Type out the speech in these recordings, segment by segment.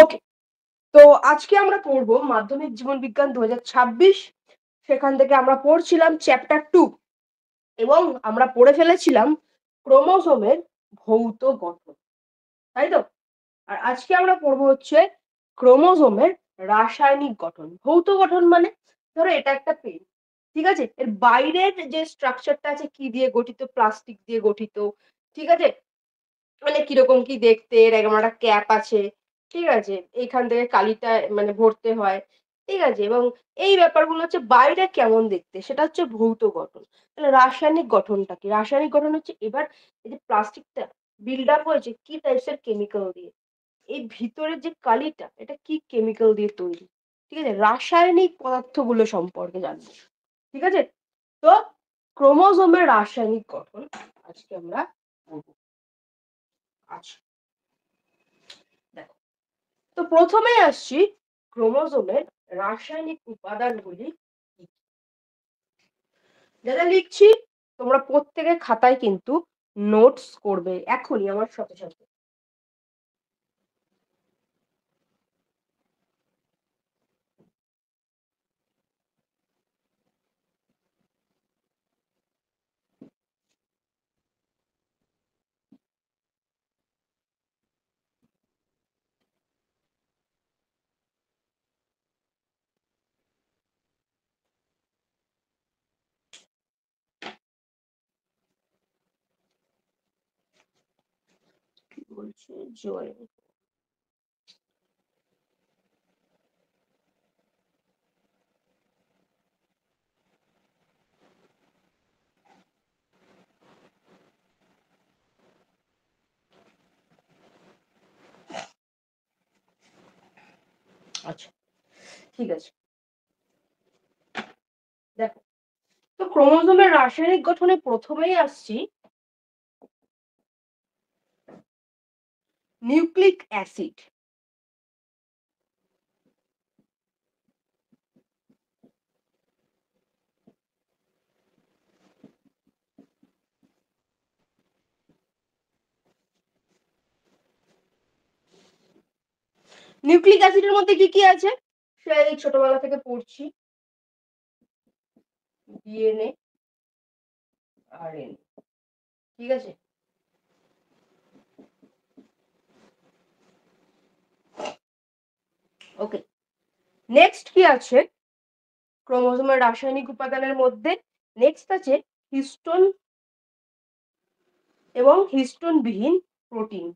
ওকে, তো আজকে আমরা পড়বো মাধ্যমিক জীবন বিজ্ঞান 2026। সেখান থেকে আমরা পড়ছিলাম চ্যাপ্টার 2 এবং আমরা পড়ে ফেলেছিলাম ক্রোমোসোমের ভৌত গঠন, তাই তো? আর আজকে আমরা পড়বো হচ্ছে ক্রোমোসোমের রাসায়নিক গঠন। ভৌত গঠন মানে ধরো এটা একটা পেন, ঠিক আছে? এর বাইরের যে স্ট্রাকচারটা আছে কি দিয়ে গঠিত? প্লাস্টিক দিয়ে গঠিত, ঠিক আছে? মানে কিরকম কি দেখতে, এরকম একটা ক্যাপ আছে, ঠিক আছে? এইখান থেকে কালিটা মানে ভরতে হয়, ঠিক আছে? এবং এই ব্যাপারগুলো হচ্ছে বাইরে কেমন দেখতে সেটা হচ্ছে ভৌত গঠন। তাহলে রাসায়নিক গঠনটা কি? রাসায়নিক গঠন হচ্ছে এবার এই যে প্লাস্টিকটা বিল্ড আপ হয়েছে কি টাইপস এর কেমিক্যাল দিয়ে, এই ভিতরের যে কালিটা এটা কি কেমিক্যাল দিয়ে তৈরি, ঠিক আছে? রাসায়নিক পদার্থগুলো সম্পর্কে জানবো, ঠিক আছে? তো ক্রোমোজোমের রাসায়নিক গঠন আজকে আমরা পড়বো। আচ্ছা, দেখো, তো প্রথমেই আসছি ক্রোমোজোমের রাসায়নিক উপাদানগুলি কি কি। যেটা লিখছি তোমরা প্রত্যেকের খাতায় কিন্তু নোটস করবে এখনই আমার সাথে সাথে। কি বলছে জয়? আচ্ছা, ঠিক আছে, দেখো, তো ক্রোমোজোমের রাসায়নিক গঠনে প্রথমেই আসছি নিউক্লিক অ্যাসিড। নিউক্লিক অ্যাসিডের মধ্যে কি কি আছে সেই ছোটবেলা থেকে পড়ছি, ডিএনএ, আরএনএ, ঠিক আছে? ওকে, নেক্সট কি আছে ক্রোমোজোমের রাসায়নিক উপাদানের মধ্যে? নেক্সট আছে হিস্টোন এবং হিস্টোন বিহীন প্রোটিন।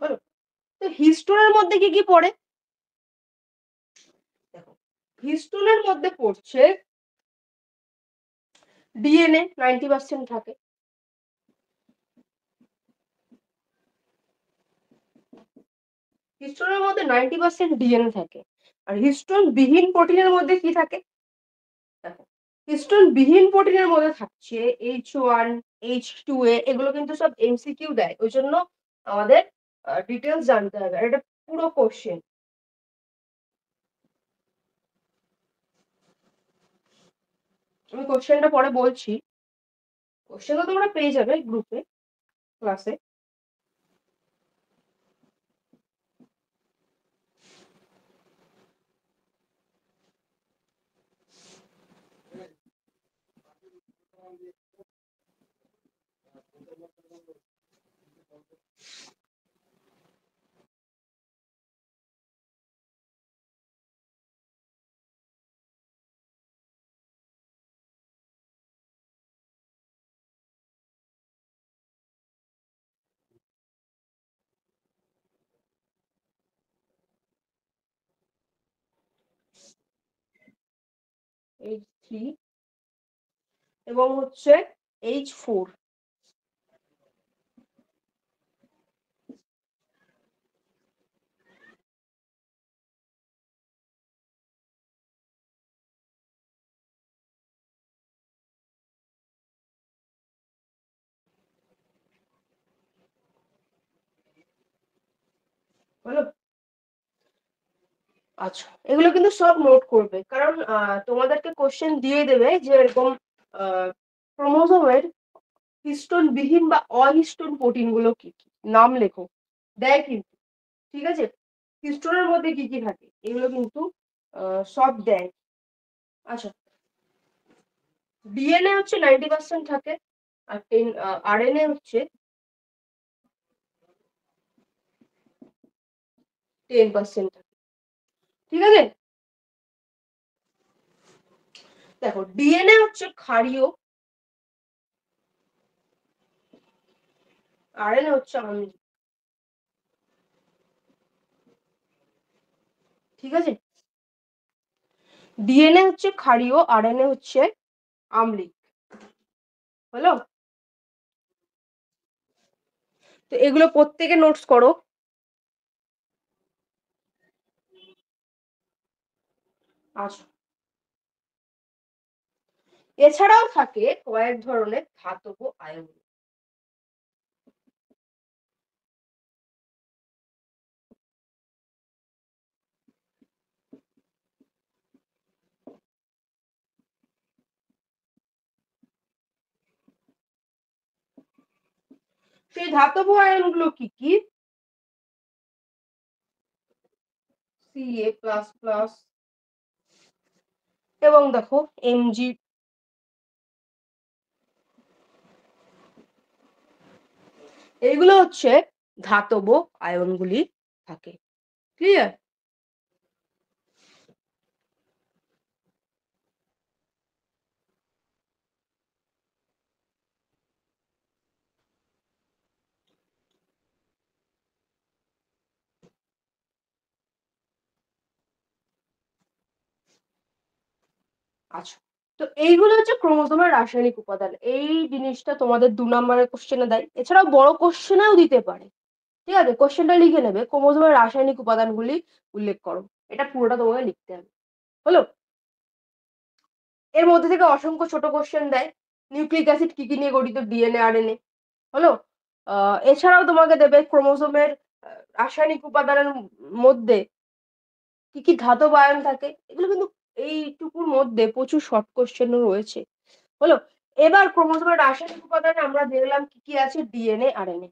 হলো, তো হিস্টোনের মধ্যে কি কি পড়ে? দেখো, হিস্টোনের মধ্যে পড়ছে ডিএনএ 90% থাকে, হিস্টোনের মধ্যে 90% ডিএনএ থাকে। আর হিস্টোন বিহীন প্রোটিনের মধ্যে কি থাকে? দেখো, হিস্টোন বিহীন প্রোটিনের মধ্যে থাকছে H1, H2A, এগুলো কিন্তু সব এমসিকিউ দেয়, ওই জন্য আমাদের ডিটেলস জানতে হবে, আর এটা পুরো কোশ্চেন। আমি কোশ্চেনটা পরে বলছি, কোশ্চেনটা তোমরা পেয়ে যাবে গ্রুপে, ক্লাসে। H3 এবং হচ্ছে H4। হলো। আচ্ছা, এগুলো কিন্তু সব নোট করবে, কারণ তোমাদেরকে কোশ্চেন দিয়ে দেবে যে এরকম ক্রোমোজোমের হিস্টোন বিহীন বা অহিস্টোন প্রোটিন গুলো কি কি, নাম লেখো, দেয় কিন্তু। ঠিক আছে, হিস্টোনের মধ্যে কি কি থাকে এগুলো কিন্তু সব দেয়। আচ্ছা, ডিএনএ হচ্ছে 90% থাকে, আর আরএনএ হচ্ছে 10% থাকে। ঠিক আছে, দেখো ডিএনএ হচ্ছে ক্ষারীয়, আরএনএ হচ্ছে আম্লীয়। ঠিক আছে, ডিএনএ হচ্ছে ক্ষারীয়, আরএনএ হচ্ছে আম্লিক। হলো, তো এগুলো প্রত্যেকে নোটস করো। আচ্ছা, এছাড়াও থাকে কয়েক ধরনের ধাতব আয়ন। সেই ধাতব আয়নগুলো কি কি? Ca++ এবং দেখো Mg, এইগুলো হচ্ছে ধাতব আয়নগুলি থাকে। ক্লিয়ার? আচ্ছা, তো এইগুলো হচ্ছে ক্রোমোজোমের রাসায়নিক উপাদান। এই জিনিসটা তোমাদের 2 নম্বরের কোশ্চেনে দেয়, এছাড়াও বড় কোশ্চেনেও দিতে পারে। ঠিক আছে, কোশ্চেনটা লিখে নেবে, ক্রোমোজোমের রাসায়নিক উপাদানগুলি উল্লেখ করো, এটা পুরোটা তোমাকে লিখতে হবে। হলো, এর মধ্যে থেকে অসংখ্য ছোট কোশ্চেন দেয়, নিউক্লিক অ্যাসিড কি কি নিয়ে গঠিত, ডিএনএ আরএনএ। হলো, এছাড়াও তোমাকে দেবে ক্রোমোজোমের রাসায়নিক উপাদানের মধ্যে কি কি ধাতব আয়ন থাকে। এগুলো কিন্তু এইটুকুর মধ্যে প্রচুর শর্ট কোশ্চেনও রয়েছে। হলো, এবার ক্রোমোজোমের রাসায়নিক উপাদানে আমরা দেখলাম কি কি আছে, ডিএনএ আরএনএ।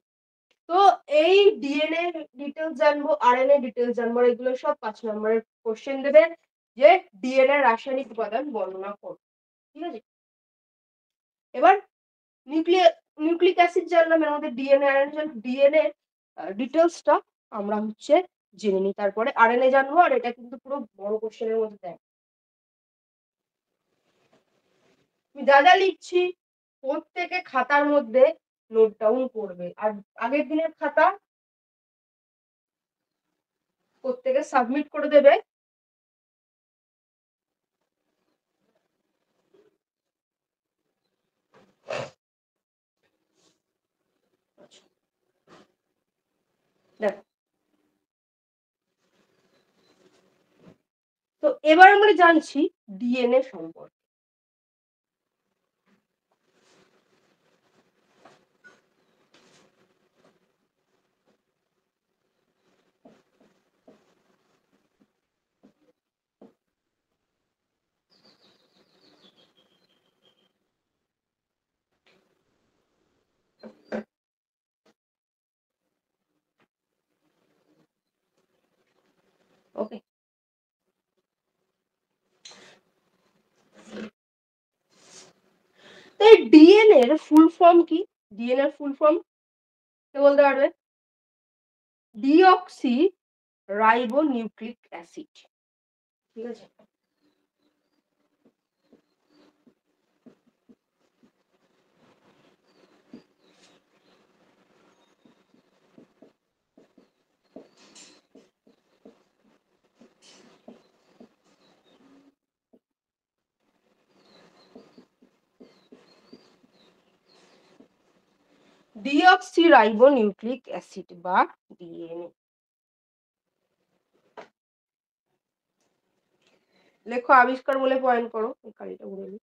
তো এই ডিএনএ ডিটেলস জানবো, আরএনএ ডিটেলস জানবো, এগুলো সব 5 নম্বরের কোশ্চেন দেবে যে ডিএনএ রাসায়নিক উপাদান বর্ণনা করো। ঠিক আছে, এবার নিউক্লিক অ্যাসিড জানলাম, এর মধ্যে ডিএনএ আরএনএ জানলাম, ডিএনএ ডিটেলসটা আমরা হচ্ছে জেনে নিই, তারপরে আরএনএ জানবো। আর এটা কিন্তু পুরো বড় কোশ্চেনের মধ্যে দেয়। আমি যা যা লিখছি প্রত্যেকে খাতার মধ্যে নোট ডাউন করবে, আর আগের দিনের খাতা প্রত্যেকে সাবমিট করে দেবে। দেখো, তো এবার আমরা জানছি ডিএনএ সম্পর্কে। ওকে, তাই ডিএনএ এর ফুল ফর্ম কি? ডিএনএ এর ফুল ফর্ম কে বলতে পারবে? Deoxy ribo nucleic acid. ঠিক আছে, ডিঅক্সি রাইবো নিউক্লিক অ্যাসিড বা ডিএনএ। লেখো আবিষ্কার বলে পয়েন্ট করো, এই কালিটা ঘুরে নি।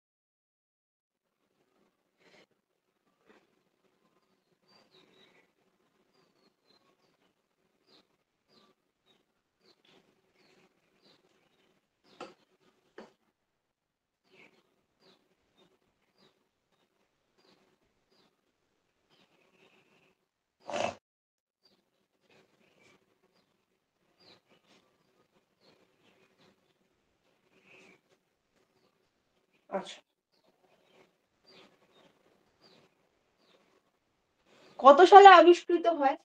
আচ্ছা, কত সালে আবিষ্কৃত হয়?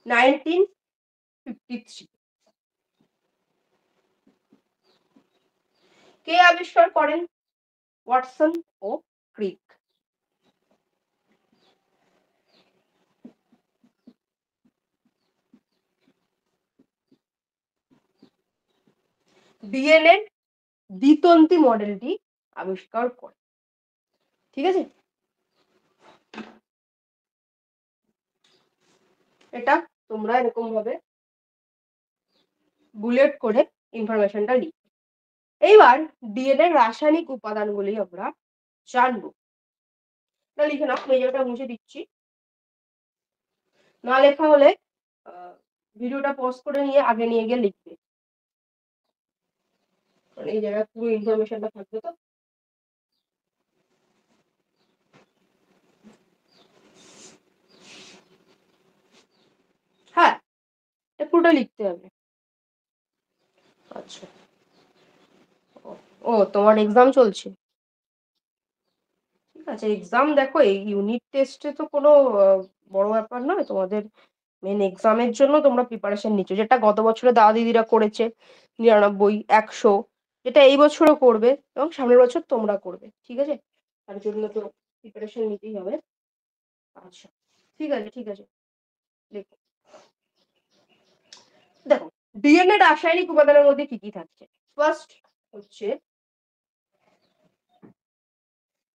Nineteen fifty three. কে আবিষ্কার করেন? ওয়াটসন ও ক্রিক। ডিএনএ দ্বিতন্তি মডেলটি আবিষ্কার করে। ঠিক আছে, এটা তোমরা এরকম ভাবে বুলেট করে ইনফরমেশনটা লিখবে। এইবার ডিএনএ রাসায়নিক উপাদানগুলি আমরা জানবো। লিখে নাও, মেজারটা মুছে দিচ্ছি। না লেখা হলে ভিডিওটা পজ করে নিয়ে আগে নিয়ে গিয়ে লিখবে, এই জায়গায় পুরো ইনফরমেশনটা থাকবে। তো হ্যাঁ, পুরোটা লিখতে হবে। আচ্ছা, ও তোমার এক্সাম চলছে? ঠিক আছে, এক্সাম দেখো এই ইউনিট টেস্টে তো কোনো বড় ব্যাপার নয়। তোমাদের মেন এক্সামের জন্য তোমরা প্রিপারেশন নিচ্ছ, যেটা গত বছরে দাদা দিদিরা করেছে 99, 100, যেটা এই বছরও করবে এবং সামনের বছর তোমরা করবে। ঠিক আছে, তার জন্য তো প্রিপারেশন নিতেই হবে। আচ্ছা, ঠিক আছে ঠিক আছে, দেখো দেখো ডিএনএ রাসায়নিক উপাদানের মধ্যে কি কি থাকছে। ফার্স্ট হচ্ছে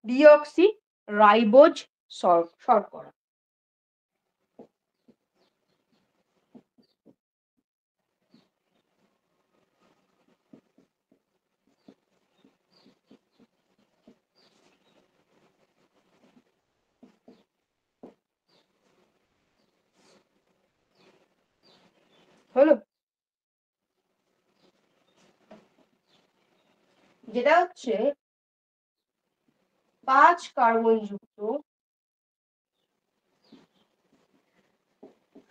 ডিঅক্সি রাইবোজ শর্করা। হলো, যেটা হচ্ছে 5 কার্বন যুক্ত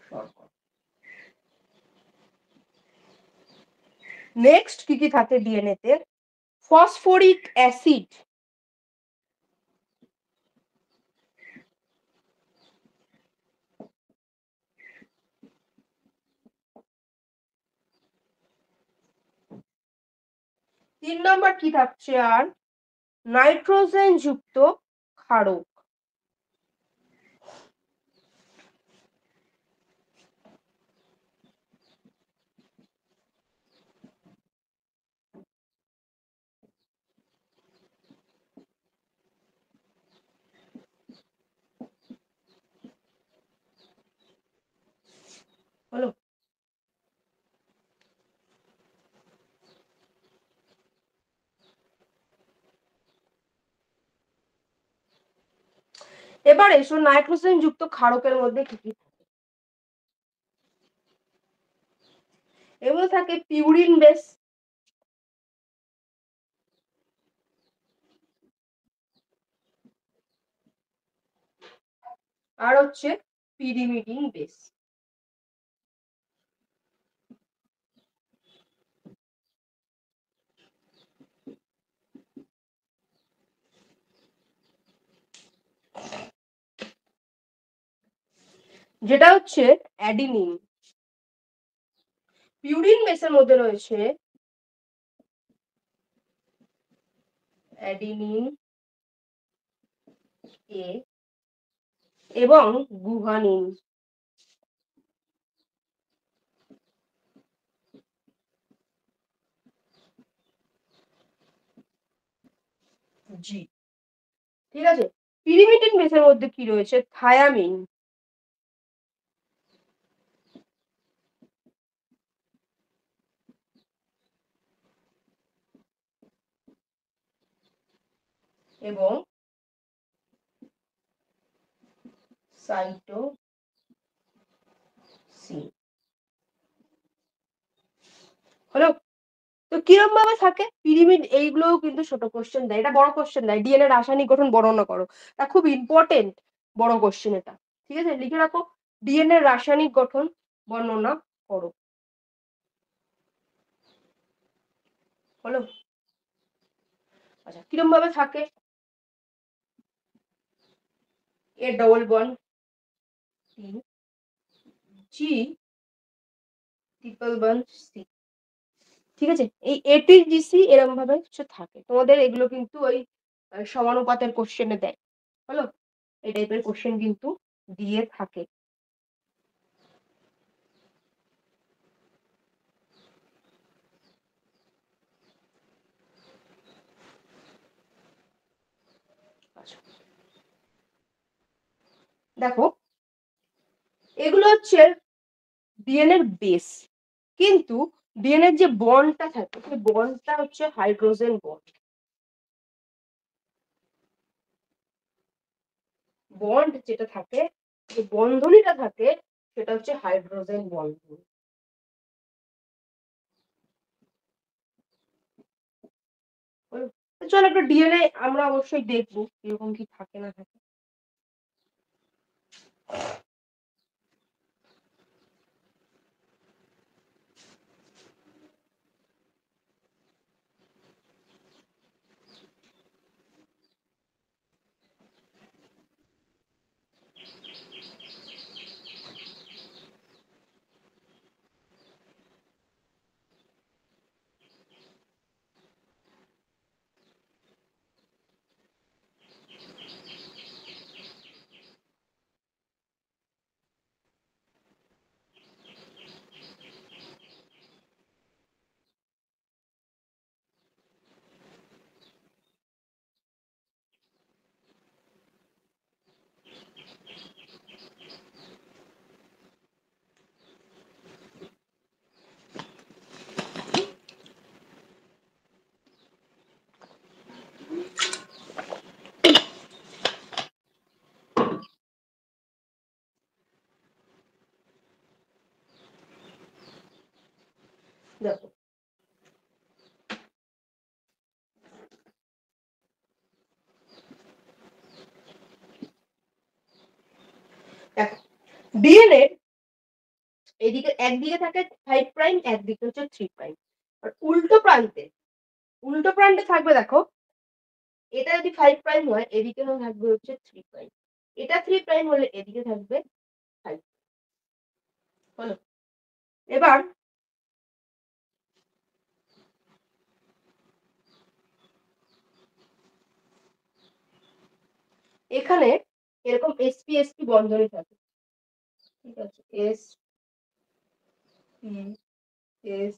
শর্করা। নেক্সট কি কি থাকে ডিএনএ তে? ফসফরিক অ্যাসিড, তিন নম্বর কি থাকছে আর? নাইট্রোজেন যুক্ত ক্ষারক। হলো, এবার এসো নাইট্রোজেন যুক্ত ক্ষারকের মধ্যে কি কি থাকে। এগুলো থাকে পিউরিন বেস, আর হচ্ছে পিরিমিডিন বেস। যেটা হচ্ছে অ্যাডিনিন। পিউরিন বেসের মধ্যে রয়েছে অ্যাডিনিন এ এবং গুহানিন। জি, ঠিক আছে। পিরিমিডিন বেসের মধ্যে কি রয়েছে? থায়ামিন এবং সাইটোসিন। হলো, তো কিরম ভাবে থাকে পিরিমিড? এইগুলোও কিন্তু ছোট কোশ্চেন দেয়, এটা বড় কোশ্চেন দেয়। ডিএনএ রাসায়নিক গঠন বর্ণনা করো, তা খুব ইম্পর্টেন্ট বড় কোশ্চেন এটা। ঠিক আছে, লিখে রাখো ডিএনএ রাসায়নিক গঠন বর্ণনা করো। হলো? আচ্ছা, কিরম ভাবে থাকে? A double bond T, G triple bond C. ঠিক আছে, এই এটিজিসি এরকম ভাবে থাকে। তোমাদের এগুলো কিন্তু ওই সমানুপাতের কোশ্চেনে দেয়। হলো? এই টাইপের কোশ্চেন কিন্তু দিয়ে থাকে। আচ্ছা, দেখো এগুলো হচ্ছে ডিএনএর বেস, কিন্তু ডিএনএর যে বন্ডটা থাকে সেই বন্ডটা হচ্ছে হাইড্রোজেন বন্ড। বন্ড যেটা থাকে, যে বন্ধনীটা থাকে সেটা হচ্ছে হাইড্রোজেন বন্ধন। চলো একটা ডিএনএ আমরা অবশ্যই দেখবো কিরকম কি থাকে না থাকে। দেখো দেখো ডিএনএ এদিকে একদিকে থাকে 5 প্রাইম, একদিকে হচ্ছে 3 প্রাইম। আর উল্টো প্রান্তে থাকবে, দেখো এটা যদি 5 প্রাইম হয় এদিকে থাকবে হচ্ছে 3 প্রাইম, এটা 3 প্রাইম হলে এদিকে থাকবে 5। হলো? এবার এখানে এরকম এসপি এসপি বন্ধনী থাকে। ঠিক আছে, এস পি এস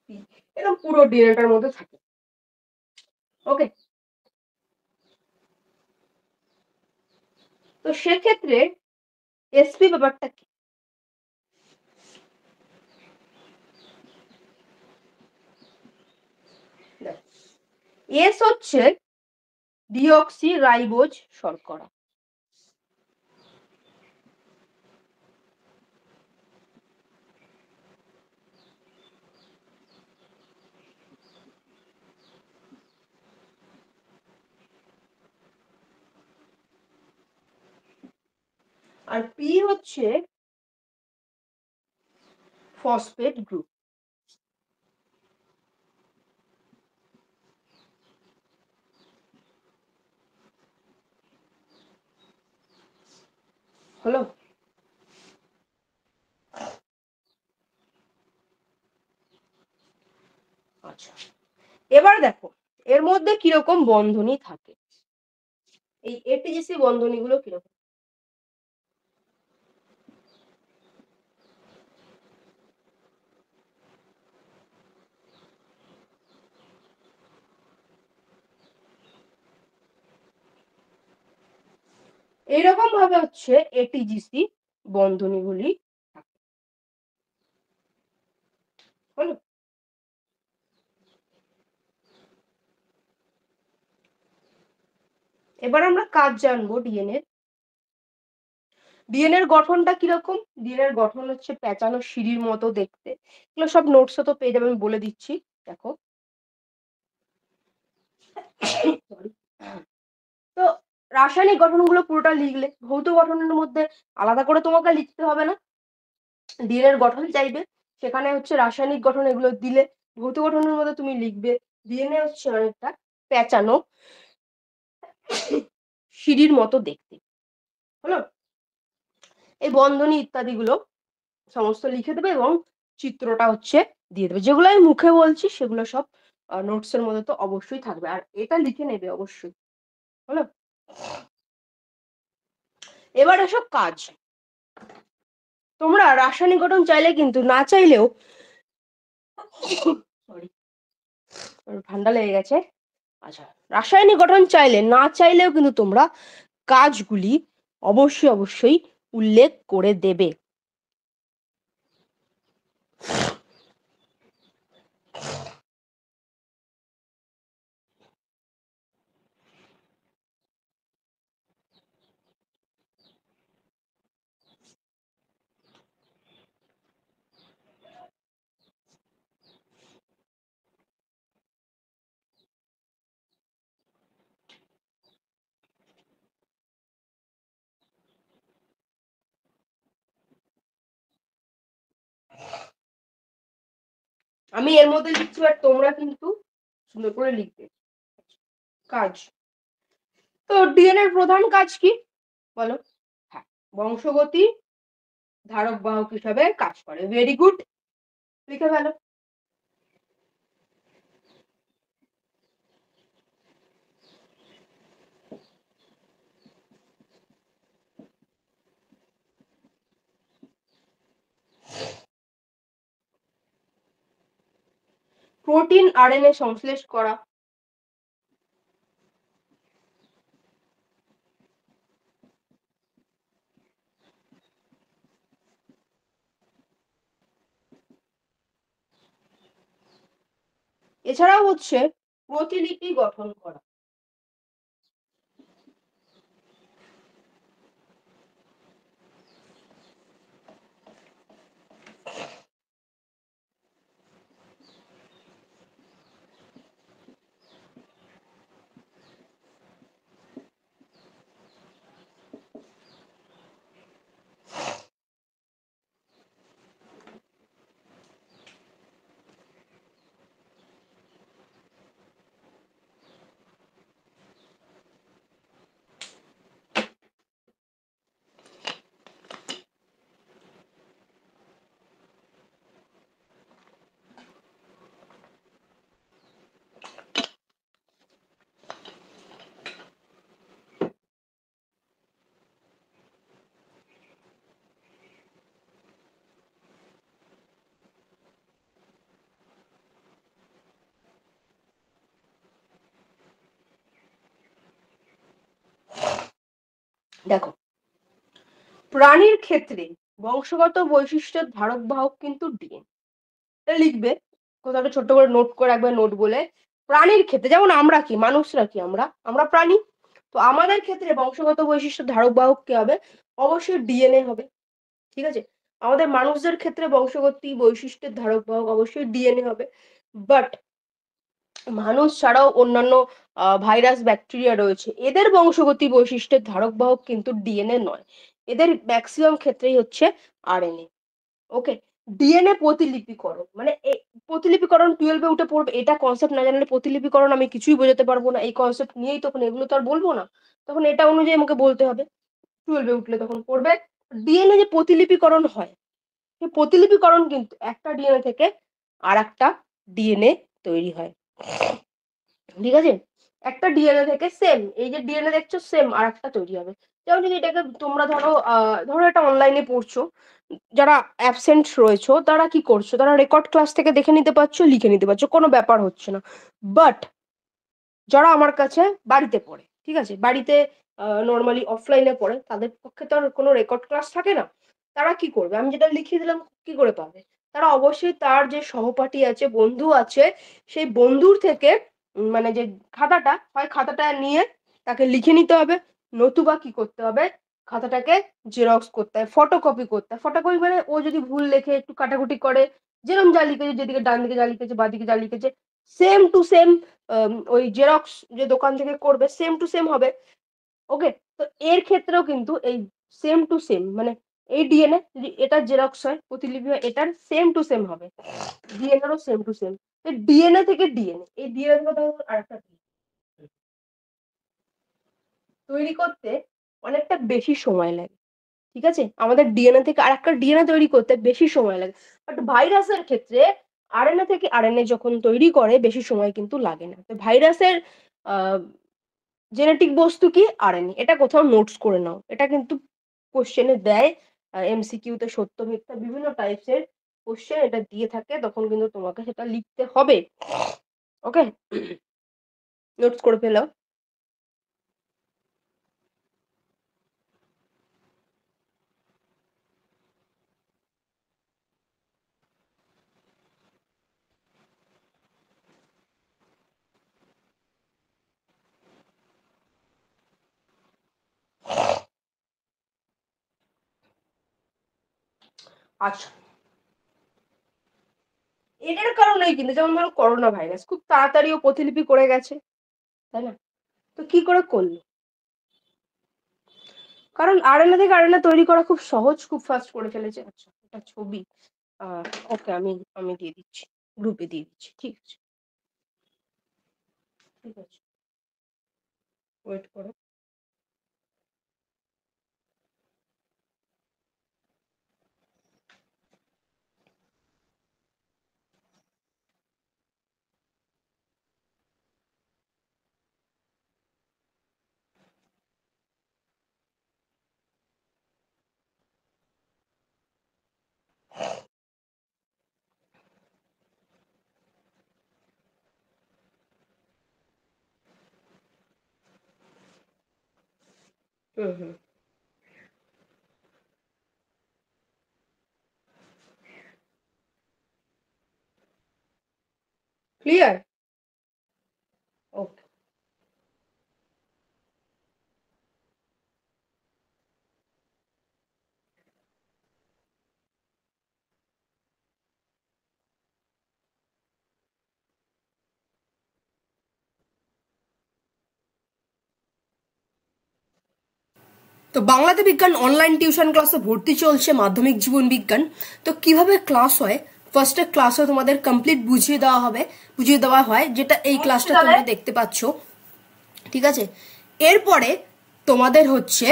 পি এরকম পুরো ডিএনএটার মধ্যে থাকে। ওকে, তো সেক্ষেত্রে এসপি ব্যাপারটা কি? এস হচ্ছে ডিঅক্সি রাইবোজ শর্করা। আর পি হচ্ছে ফসফেট গ্রুপ। হলো? আচ্ছা, এবার দেখো এর মধ্যে কিরকম বন্ধনী থাকে, এই এটিজিসি বন্ধনী গুলো কিরকম। এইরকম ভাবে হচ্ছে এটিজিসি বন্ধনীগুলি থাকে। হলো? এবার আমরা কাজ জানবো ডিএনএ। ডিএনএর গঠনটা কিরকম? ডিএনএর গঠন হচ্ছে পেঁচানো সিঁড়ির মতো দেখতে। এগুলো সব নোটসে তো পেয়ে যাবে, আমি বলে দিচ্ছি। দেখো তো রাসায়নিক গঠনগুলো পুরোটা লিখলে, ভৌত গঠনের মধ্যে আলাদা করে তোমাকে লিখতে হবে না। ডিএনএর গঠন চাইবে, সেখানে হচ্ছে রাসায়নিক গঠন এগুলো দিলে, ভৌত গঠনের মধ্যে তুমি লিখবে। ডিএনএ হচ্ছে অনেকটা পেঁচানো সিঁড়ির মতো দেখতে, হলো। এই বন্ধনী ইত্যাদি গুলো সমস্ত লিখে দেবে এবং চিত্রটা হচ্ছে দিয়ে দেবে। যেগুলো আমি মুখে বলছি সেগুলো সব নোটস এর মধ্যে তো অবশ্যই থাকবে, আর এটা লিখে নেবে অবশ্যই, হলো। এবার এসব কাজ, তোমরা রাসায়নিক গঠন চাইলে কিন্তু, না চাইলেও, সরি ঠান্ডা লেগে গেছে। আচ্ছা, রাসায়নিক গঠন চাইলে না চাইলেও কিন্তু তোমরা কাজগুলি অবশ্যই অবশ্যই উল্লেখ করে দেবে। আমি এর মধ্যে লিখছি, আর তোমরা কিন্তু সুন্দর করে লিখবে। কাজ, তো ডিএনএ এর প্রধান কাজ কি বলো? হ্যাঁ, বংশগতি ধারক বাহক হিসাবে কাজ করে। ভেরি গুড, লিখে ফেলো। প্রোটিন আরএনএ সংশ্লেষ করা, এছাড়াও হচ্ছে প্রতিলিপি গঠন করা। দেখো, প্রাণীর ক্ষেত্রে বংশগত বৈশিষ্ট্যের ধারক বাহক কিন্তু ডিএনএ। লিখবে কোথাও একটা ছোট্ট করে নোট করে রাখবে, নোট বলে। প্রাণীর ক্ষেত্রে, যেমন আমরা কি, মানুষরা কি, আমরা প্রাণী, তো আমাদের ক্ষেত্রে বংশগত বৈশিষ্ট্য ধারক বাহক কি হবে? অবশ্যই ডিএনএ হবে, ঠিক আছে। আমাদের মানুষদের ক্ষেত্রে বংশগতি বৈশিষ্ট্যের ধারক বাহক অবশ্যই ডিএনএ হবে। বাট মানুষ ছাড়াও অন্যান্য ভাইরাস ব্যাকটেরিয়া রয়েছে, এদের বংশগতি বৈশিষ্ট্যের ধারক বাহক কিন্তু ডিএনএ নয়, এদের ম্যাক্সিমাম ক্ষেত্রেই হচ্ছে আরএনএ। ওকে, ডিএনএ প্রতিলিপিকরণ মানে প্রতিলিপিকরণ 12-এ উঠে পড়বে। এটা কনসেপ্ট না জানলে প্রতিলিপিকরণ আমি কিছুই বোঝাতে পারবো না। এই কনসেপ্ট নিয়েই তখন এগুলো তো আর বলবো না, তখন এটা অনুযায়ী আমাকে বলতে হবে। 12-এ উঠলে তখন পড়বে ডিএনএ যে প্রতিলিপিকরণ হয়, সেই প্রতিলিপিকরণ কিন্তু একটা ডিএনএ থেকে আর একটা ডিএনএ তৈরি হয়, ঠিক আছে। একটা ডিএনএ থেকে সেম, এই যে ডিএনএ দেখছো সেম আর একটা তৈরি হবে। যেমন যদি এটাকে তোমরা ধরো এটা অনলাইনে পড়ছো, যারা অ্যাবসেন্ট রয়েছো তারা কি করছো, তারা রেকর্ড ক্লাস থেকে দেখে নিতে পারছো, লিখে নিতে পারছো, কোনো ব্যাপার হচ্ছে না। বাট যারা আমার কাছে বাড়িতে পড়ে, ঠিক আছে, বাড়িতে নর্মালি অফলাইনে পড়ে, তাদের পক্ষে তো আর কোনো রেকর্ড ক্লাস থাকে না। তারা কি করবে, আমি যেটা লিখিয়ে দিলাম কি করে পাবে? তারা অবশ্যই তার যে সহপাঠী আছে, বন্ধু আছে, সেই বন্ধুর থেকে মানে যে খাতাটা হয়, খাতাটা নিয়ে তাকে লিখে নিতে হবে, নতুবা কি করতে হবে, খাতাটাকে জেরক্স করতে হয়, ফটোকপি করতে হয়। ফটোকপি মানে ও যদি ভুল লেখে, একটু কাটাকুটি করে, যেরকম যা লিখেছে, যেদিকে ডান দিকে যা লিখেছে, বাদিকে যা লিখেছে, সেম টু সেম ওই জেরক্স যে দোকান থেকে করবে সেম টু সেম হবে। ওকে, তো এর ক্ষেত্রেও কিন্তু এই সেম টু সেম, মানে এই ডিএনএ যদি এটা জেরক্স হয়, প্রতিলিপি হয়, এটার সেম টু সেম হবে, ডিএনএরও সেম টু সেম। ডিএনএ থেকে ডিএনএ, এই ডিএনএ থেকে আরেকটা তৈরি করতে অনেকটা বেশি সময় লাগে। ঠিক আছে, আমাদের ডিএনএ থেকে আর একটা ডিএনএ তৈরি করতে বেশি সময় লাগে, বাট ভাইরাসের ক্ষেত্রে আরএনএ থেকে আরএনএ যখন তৈরি করে বেশি সময় কিন্তু লাগে না। তো ভাইরাসের জেনেটিক বস্তু কি? আরএনএ। এটা কোথাও নোটস করে নাও, এটা কিন্তু কোশ্চেনে দেয়, এমসিকিউতে সত্য মিথ্যা বিভিন্ন টাইপসের কোশ্চেন এটা দিয়ে থাকে, তখন কিন্তু তোমাকে সেটা লিখতে হবে। ওকে, নোটস করে ফেলো। আচ্ছা, এটার কারণেই কিন্তু, যেমন ধরো করোনা ভাইরাস খুব তাড়াতাড়ি ও প্রতিলিপি করে গেছে, তাই না? তো কি করে করলো? কারণ আরএনএ থেকে আরএনএ তৈরি করা খুব সহজ, খুব ফাস্ট করে ফেলেছে। আচ্ছা, এটা ছবি, ওকে, আমি আমি দিয়ে দিচ্ছি, গ্রুপে দিয়ে দিচ্ছি। ঠিক আছে, ঠিক আছে, ওয়েট করো। হুম হুম, ক্লিয়ার? ওকে। তো বাংলাতে বিজ্ঞান অনলাইন টিউশন ক্লাসে ভর্তি চলছে, মাধ্যমিক জীবন বিজ্ঞান। তো কিভাবে ক্লাস হয়, ফার্স্টে ক্লাসে তোমাদের কমপ্লিট বুঝিয়ে দেওয়া হয়, যেটা এই ক্লাসটা তোমরা দেখতে পাচ্ছ। ঠিক আছে, এরপরে তোমাদের হচ্ছে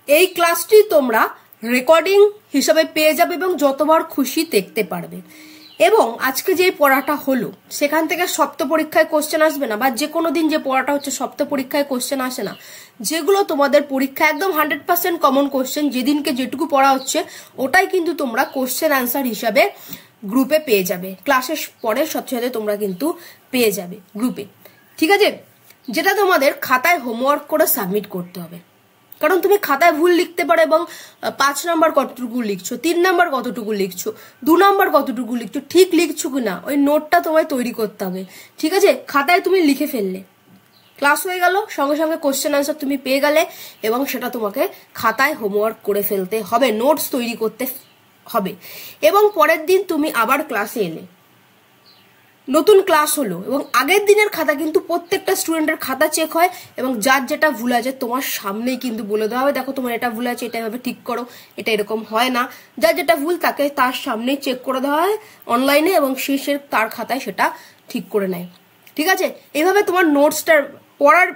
এই ক্লাসটি তোমরা রেকর্ডিং হিসাবে পেয়ে যাবে এবং যতবার খুশি দেখতে পারবে। এবং আজকে যে পড়াটা হলো সেখান থেকে সপ্ত পরীক্ষায় কোশ্চেন আসবে না, বা যে কোনো দিন যে পড়াটা হচ্ছে সপ্ত পরীক্ষায় কোশ্চেন আসে না। যেগুলো তোমাদের পরীক্ষা একদম 100% কমন কোশ্চেন, যেদিনকে যেটুকু পড়া হচ্ছে ওটাই কিন্তু তোমরা কোশ্চেন আনসার হিসাবে গ্রুপে পেয়ে যাবে। ক্লাসের পরে সাথে সাথে তোমরা কিন্তু পেয়ে যাবে গ্রুপে। ঠিক আছে, যেটা তোমাদের খাতায় হোমওয়ার্ক করে সাবমিট করতে হবে। কারণ তুমি খাতায় ভুল লিখতে পারো, এবং 5 নাম্বার কতটুকু লিখছো, 3 নাম্বার কতটুকু লিখছো, 2 নাম্বার কতটুকু লিখছো, ঠিক লিখছো কিনা ওই নোটটা তোমায় তৈরি করতে হবে। ঠিক আছে, খাতায় তুমি লিখে ফেললে, ক্লাস হয়ে গেল, সঙ্গে সঙ্গে কোশ্চেন আনসার তুমি পেয়ে গেলে, এবং সেটা তোমাকে খাতায় হোমওয়ার্ক করে ফেলতে হবে, নোটস তৈরি করতে হবে। এবং পরের দিন তুমি আবার ক্লাসে এলে, নতুন ক্লাস হলো, এবং আগের দিনের খাতা কিন্তু প্রত্যেকটা স্টুডেন্টের খাতা চেক হয়, এবং যার যেটা ভুল আছে তোমার সামনেই কিন্তু বলে দেওয়া হবে, দেখো তোমার এটা ভুল আছে, এটা এভাবে ঠিক করো, এটা এরকম হয় না। যার যেটা ভুল তাকে তার সামনেই চেক করে দেওয়া হয় অনলাইনে, এবং সে তার খাতায় সেটা ঠিক করে নেয়। ঠিক আছে, এইভাবে তোমার নোটসটার পড়ার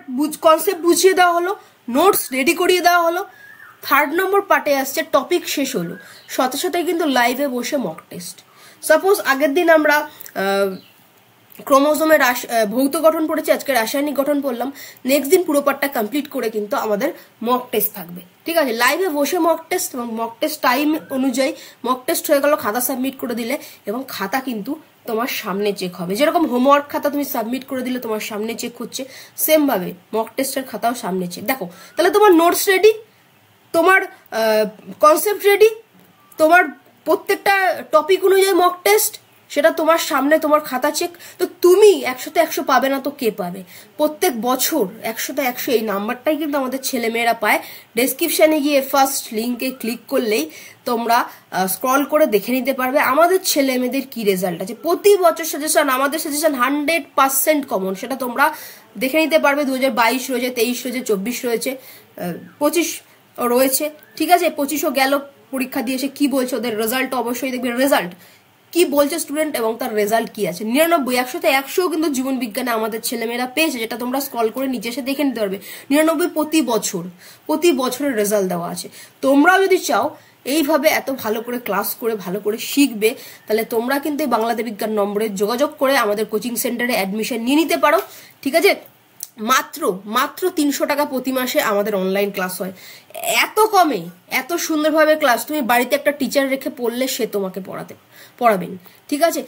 কনসেপ্ট বুঝিয়ে দেওয়া হলো, নোটস রেডি করিয়ে দেওয়া হলো। 3rd নম্বর পার্টে আসছে টপিক শেষ হলো, সাথে সাথে কিন্তু লাইভে বসে মক টেস্ট। সাপোজ আগের দিন আমরা ক্রোমোজোমের ভৌত গঠন পড়েছি, আজকে রাসায়নিক গঠন পড়লাম, নেক্সট দিন পুরো পার্টটা কমপ্লিট করে কিন্তু আমাদের মক টেস্ট থাকবে। ঠিক আছে, লাইভে বসে মক টেস্ট, এবং মক টেস্ট টাইম অনুযায়ী মক টেস্ট হয়ে গেল, খাতা সাবমিট করে দিলে, এবং খাতা কিন্তু তোমার সামনে চেক হবে। যেরকম হোমওয়ার্ক খাতা তুমি সাবমিট করে দিলে তোমার সামনে চেক হচ্ছে, সেম ভাবে মক টেস্টের খাতাও সামনে চেক। দেখো, তাহলে তোমার নোটস রেডি, তোমার কনসেপ্ট রেডি, তোমার প্রত্যেকটা টপিক অনুযায়ী মক টেস্ট, সেটা তোমার সামনে, তোমার খাতা চেক। তো তুমি 100তে 100 পাবে না তো কে পাবে? প্রত্যেক বছর 100তে 100 এই নাম্বারটাই কিন্তু আমাদের ছেলেমেয়েরা পায়। ডেসক্রিপশনে গিয়ে ফার্স্ট লিঙ্কে ক্লিক করলেই তোমরা স্ক্রল করে দেখে নিতে পারবে আমাদের ছেলে মেয়েদের কি রেজাল্ট আছে। প্রতি বছর সাজেশন, আমাদের সাজেশন 100% কমন, সেটা তোমরা দেখে নিতে পারবে। 2022 রয়েছে, 23 রয়েছে, 24 রয়েছে, 25 রয়েছে, ঠিক আছে? 25ও গেল পরীক্ষা দিয়ে এসে কি বলছে, ওদের রেজাল্ট অবশ্যই দেখবে। রেজাল্ট কি বলছে স্টুডেন্ট এবং তার রেজাল্ট কি আছে। 99, 100তে 100 কিন্তু জীবন বিজ্ঞানে আমাদের ছেলেমেয়েরা পেয়েছে, যেটা তোমরা স্ক্রল করে নিচে এসে দেখে নিতে পারবে। 99 প্রতি বছরের রেজাল্ট দেওয়া আছে। তোমরাও যদি চাও এইভাবে এত ভালো করে ক্লাস করে ভালো করে শিখবে, তাহলে তোমরা কিন্তু এই বাংলাতে বিজ্ঞান নম্বরে যোগাযোগ করে আমাদের কোচিং সেন্টারে অ্যাডমিশন নিয়ে নিতে পারো, ঠিক আছে? মাত্র 300 টাকা প্রতি মাসে আমাদের অনলাইন ক্লাস হয়। এত কমে এত সুন্দরভাবে ক্লাস, তুমি বাড়িতে একটা টিচার রেখে পড়লে সে তোমাকে পড়াবেন, ঠিক আছে?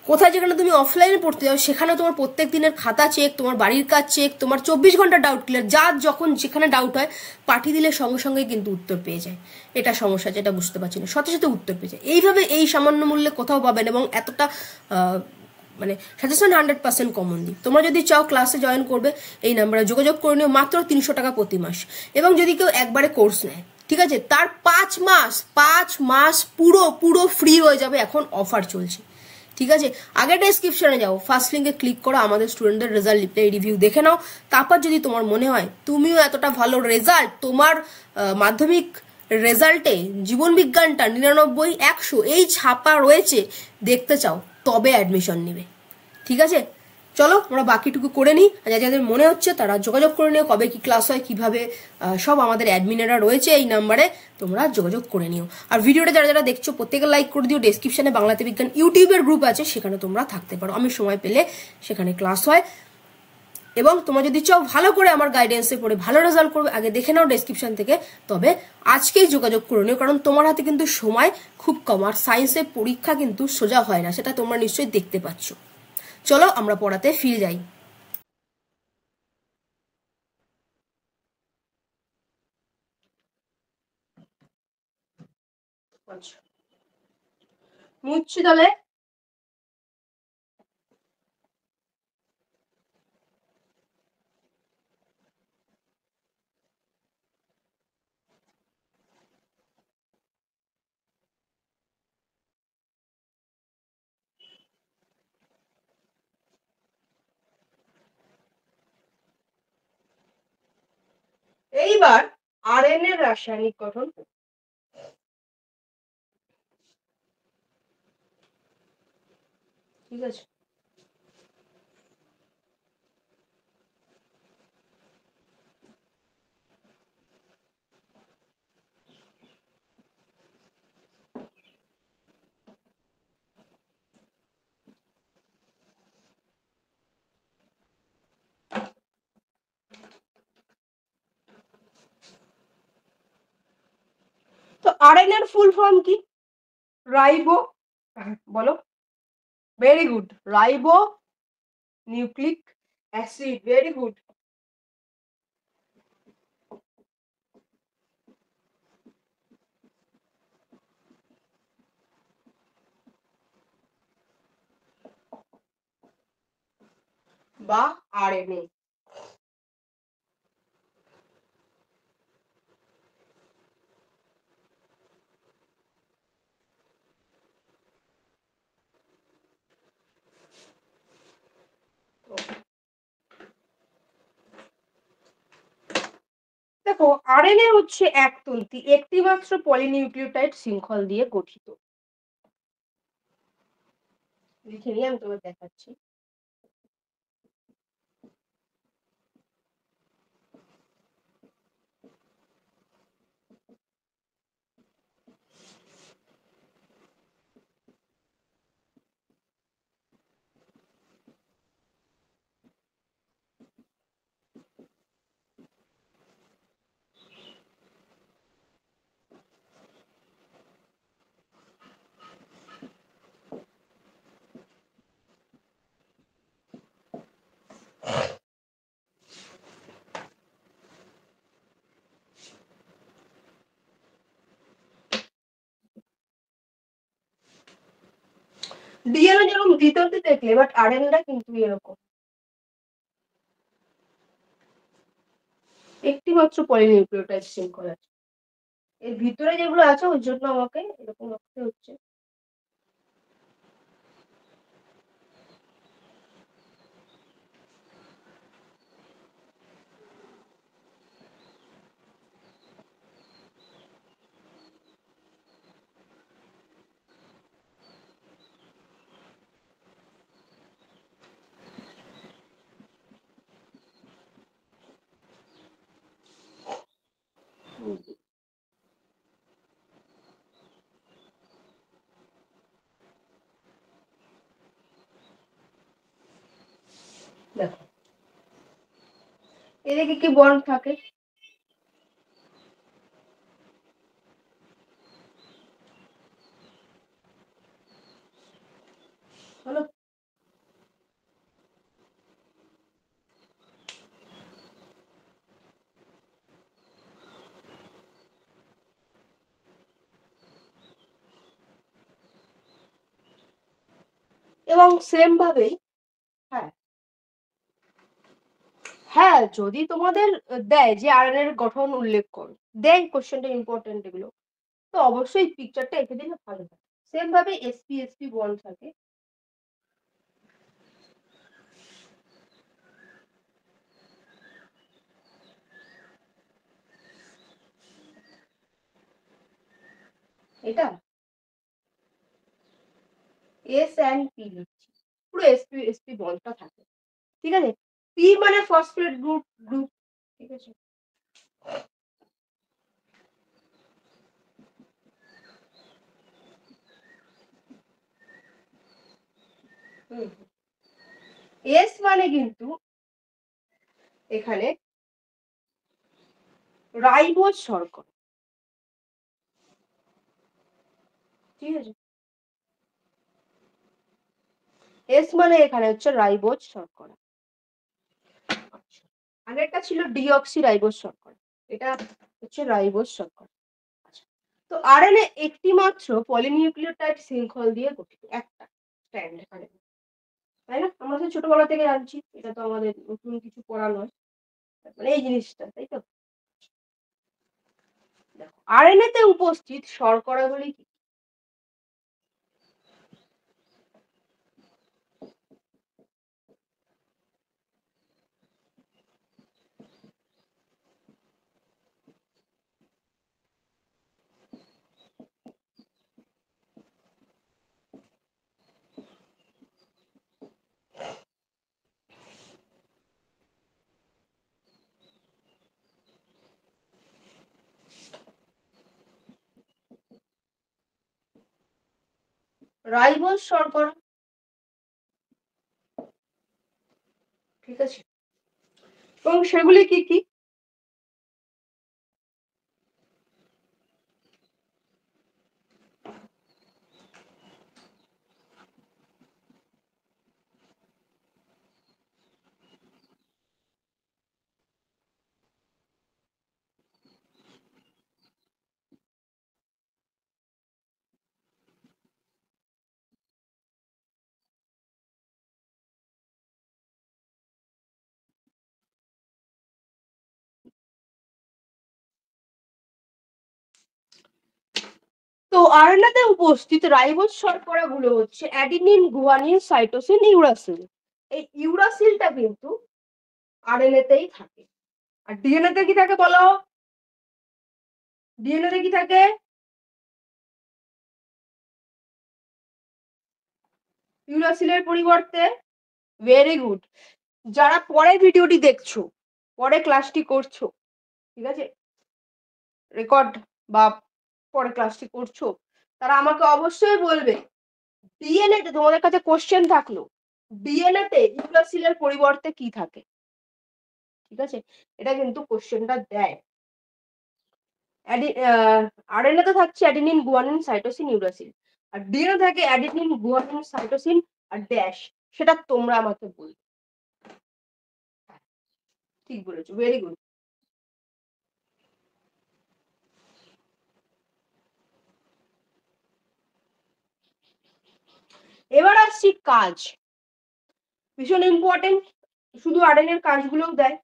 কোথায় যেখানে তুমি অফলাইনে পড়তে যাও সেখানে তোমার প্রত্যেক দিনের খাতা চেক, তোমার বাড়ির কাজ চেক, তোমার 24 ঘন্টা ডাউট ক্লিয়ার। যার যখন যেখানে ডাউট হয় পাঠিয়ে দিলে সঙ্গে সঙ্গে কিন্তু উত্তর পেয়ে যায়। এটা সমস্যা, যেটা বুঝতে পারছি না, সাথে সাথে উত্তর পেয়ে যায়। এইভাবে এই সামান্য মূল্যে কোথাও পাবেন এবং এতটা মানে সাজেশন 100% কমন দিই। তোমরা যদি চাও ক্লাসে জয়েন করবে, এই নাম্বারে যোগাযোগ করে নিও। মাত্র 300 টাকা প্রতি মাস। এবং যদি কেউ একবারে কোর্স নেয়, ঠিক আছে, তার 5 মাস পুরো ফ্রি হয়ে যাবে। এখন অফার চলছে, ঠিক আছে? আগে ডেসক্রিপশনে যাও, ফার্স্ট লিঙ্কে ক্লিক করো, আমাদের স্টুডেন্টদের রেজাল্ট রিভিউ দেখে নাও। তারপর যদি তোমার মনে হয় তুমিও এতটা ভালো রেজাল্ট, তোমার মাধ্যমিক রেজাল্টে জীবন বিজ্ঞানটা 99, 100 এই ছাপা রয়েছে, দেখতে চাও, তবে অ্যাডমিশন নেবে, ঠিক আছে? চলো আমরা বাকিটুকু করে নিই। যাদের মনে হচ্ছে তারা যোগাযোগ করে নিও, কবে কি ক্লাস হয়, কিভাবে, সব আমাদের অ্যাডমিনেরা রয়েছে এই নাম্বারে, তোমরা যোগাযোগ করে নিও। আর ভিডিওটা যারা যারা দেখছো প্রত্যেকে লাইক করে দিও। ডেসক্রিপশনে বাংলাতে বিজ্ঞান ইউটিউবের গ্রুপ আছে, সেখানে তোমরা থাকতে পারো। আমি সময় পেলে সেখানে ক্লাস হয়। এবং তোমরা যদি চাও ভালো করে আমার গাইডেন্সে পড়ে ভালো রেজাল্ট করবে, আগে দেখে নাও ডেসক্রিপশন থেকে, তবে আজকেই যোগাযোগ করে নিও। কারণ তোমার হাতে কিন্তু সময় খুব কম, আর সায়েন্সের পরীক্ষা কিন্তু সোজা হয় না, সেটা তোমরা নিশ্চয়ই দেখতে পাচ্ছ। চলো আমরা পড়াতে ফিরে যাই। আচ্ছা, মুচ্ছি তাহলে। এইবার আরএনএ এর রাসায়নিক গঠন, ঠিক আছে? তো আরএনএ এর ফুল ফর্ম কি? রাইবো, বলো। Very good, ribo nucleic acid, very good. বা আরএনএ। দেখো, আরএনএ হচ্ছে একতন্ত্রী, একটি মাত্র পলিনিউক্লিওটাইড শৃঙ্খল দিয়ে গঠিত। লিখে নিয়ে আমি তোমাকে দেখাচ্ছি। ডিএনএ যেরকম ভিতরতে দেখলে, বাট আরএনএটা কিন্তু এরকম একটি মাত্র পলিনিউক্লিওটাইড শৃঙ্খল আছে। এর ভিতরে যেগুলো আছে ওই জন্য আমাকে এরকম রাখতে হচ্ছে। দেখো এদিকে কি বন্ড থাকে, হলো। এবং সেম ভাবেই, হ্যাঁ হ্যাঁ, যদি তোমাদের দেয় যে আরএনএ এর গঠন উল্লেখ করো, দেয় কোশ্চেনটা ইম্পর্টেন্ট এগুলো, তো অবশ্যই পিকচারটা এঁকে দিলে ভালো হয়। সেম ভাবে এসপি এসপি বন্ড থাকে। এটা এস এন্ড পি লিখছি, পুরো এসপি এসপি বন্ডটা থাকে, ঠিক আছে। পি মানে ফসফেট গ্রুপ গ্রুপ, ঠিক আছে। এস মানে কিন্তু এখানে রাইবোজ শর্করা, ঠিক আছে। এস মানে এখানে হচ্ছে রাইবোজ শর্করা। আচ্ছা, আগেরটা ছিল ডিঅক্সি রাইবোজ শর্করা, এটা হচ্ছে রাইবোজ শর্করা। আচ্ছা, তো আরএনএ একটি মাত্র পলিনিউক্লিওটাইড শৃঙ্খল দিয়ে গঠিত, একটা স্ট্র্যান্ড এখানে, তাই না? আমরা তো ছোটবেলা থেকে জানছি, এটা তো আমাদের নতুন কিছু পড়া নয়, মানে এই জিনিসটা, তাই তো। দেখো আরএনএ তে উপস্থিত শর্করাগুলি কি? রাইবোজ শর্করা, ঠিক আছে। এবং সেগুলি কি কি? তো আরএনএ তে উপস্থিত রাইবোজ শর্করা গুলো হচ্ছে অ্যাডিনিন, গুয়ানিন, সাইটোসিন, ইউরাসিল। এই ইউরাসিলটা কিন্তু আরএনএ তেই থাকে। আর ডিএনএ তে কি থাকে বলো? ডিএনএ তে কি থাকে? ইউরাসিলের পরিবর্তে, ভেরি গুড। যারা পরে ভিডিওটি দেখছো, পরে ক্লাসটি করছো, ঠিক আছে, রেকর্ড বা পরে ক্লাসটি করছো, তারা আমাকে অবশ্যই বলবে ডিএনএ তে তোমাদের কাছে কোশ্চেন থাকলো, ডিএনএ তে ইউরাসিলের পরিবর্তে কি থাকে, ঠিক আছে। এটা কিন্তু কোশ্চেনটা দেয়। আরএনএ তে থাকছে অ্যাডিনিন, গুয়ানিন, সাইটোসিন, ইউরাসিল। আর ডিএনএ থাকে অ্যাডিনিন, গুয়ানিন, সাইটোসিন আর ড্যাশ। সেটা তোমরা আমাকে বলবে। ঠিক বলেছো, ভেরি গুড। এবার আসছি কাজ, ভীষণ ইম্পর্টেন্ট, শুধু আরএনএর কাজগুলোও দেয়।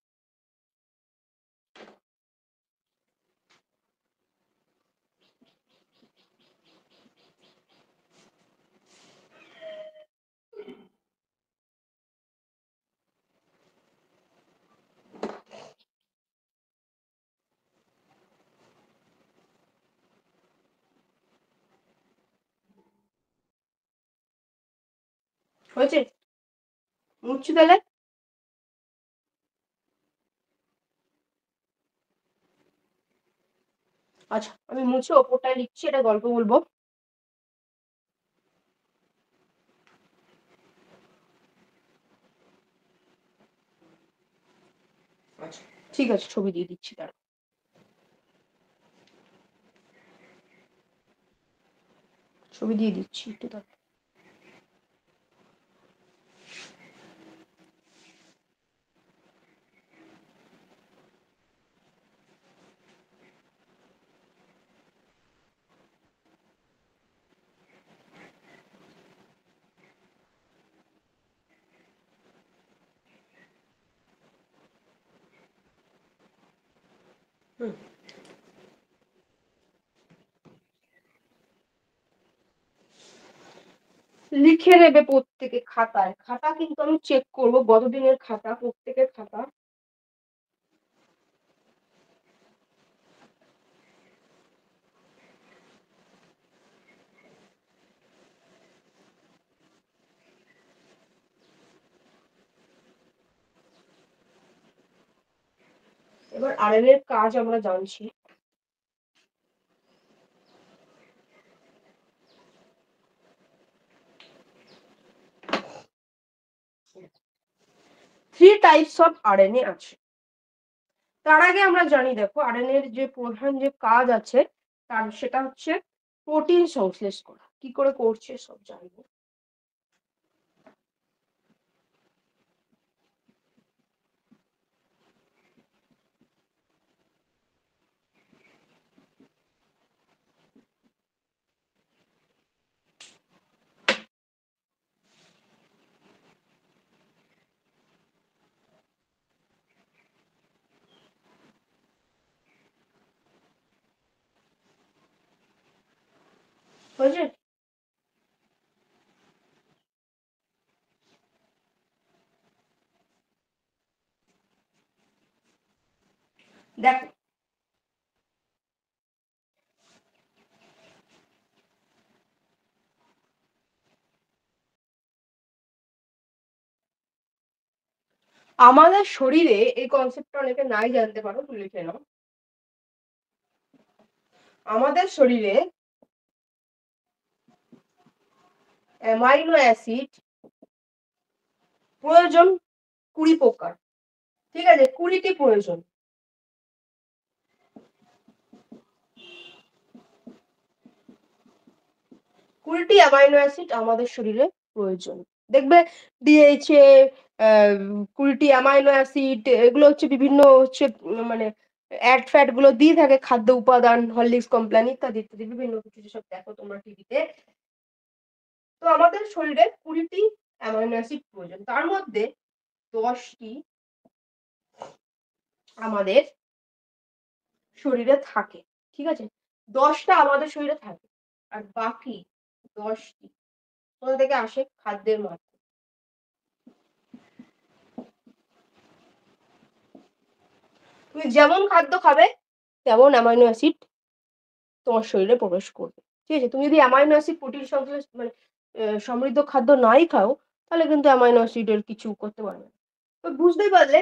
হয়েছে? মুচ্ছি তাহলে। আচ্ছা, আমি মুছে ওপরটায় লিখছি, এটা গল্প বলবো। আচ্ছা ঠিক আছে, ছবি দিয়ে দিচ্ছি তার। ছবি দিয়ে দিচ্ছি একটু তার। লিখে নেবে প্রত্যেকে খাতায়, খাতা কিন্তু আমি চেক করবো গতদিনের খাতা, প্রত্যেকের খাতা। এবার আরএনএর কাজ আমরা জানছি। থ্রি টাইপস অফ আরএনএ আছে। তার আগে আমরা জানি, দেখো আরএনএ এর যে প্রধান যে কাজ আছে তার সেটা হচ্ছে প্রোটিন সংশ্লেষ করা। কি করে করছে সব জানবো। বুঝলে? দেখো আমাদের শরীরে, এই কনসেপ্টটা অনেকে নাই জানতে পারো, তুমি লিখে নাও। আমাদের শরীরে অ্যামাইনো অ্যাসিড প্রয়োজন 20 প্রকার। ঠিক আছে, 20টি প্রয়োজন। 20টি অ্যামাইনো অ্যাসিড আমাদের শরীরে প্রয়োজন। দেখবে ডিএইচএ 20টি অ্যামাইনো অ্যাসিড, এগুলো হচ্ছে বিভিন্ন হচ্ছে মানে অ্যাড ফ্যাট গুলো দিয়ে থাকে, খাদ্য উপাদান, হরলিক্স কমপ্ল্যান ইত্যাদি ইত্যাদি বিভিন্ন কিছু যেসব দেখো তোমরা টিভিতে। তো আমাদের শরীরে 20টি অ্যামাইনো অ্যাসিড প্রয়োজন, তার মধ্যে 10টি আমাদের শরীরে থাকে। ঠিক আছে, 10টা আমাদের শরীরে থাকে, আর বাকি 10টি কোথা থেকে আসে? খাদ্যের মাধ্যমে। তুমি যেমন খাদ্য খাবে তেমন অ্যামাইনো অ্যাসিড তোমার শরীরে প্রবেশ করবে। ঠিক আছে, তুমি যদি অ্যামাইনো অ্যাসিড প্রোটিন সংশ্লেষ মানে সমৃদ্ধ খাদ্য নাই খাও, তাহলে কিন্তু অ্যামাইনো অ্যাসিডের কিছু করতে পারবে না। তো বুঝতেই পারলে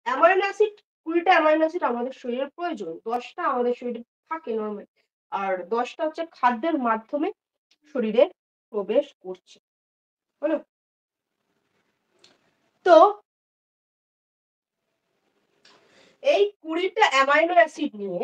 অ্যামাইনো অ্যাসিড, 20টা অ্যামাইনো অ্যাসিড আমাদের শরীরের প্রয়োজন, 10টা আমাদের শরীরে থাকে নর্মাল, আর 10টা হচ্ছে খাদ্যের মাধ্যমে শরীরে প্রবেশ করছে। হলো? তো এই 20টা অ্যামাইনো অ্যাসিড নিয়ে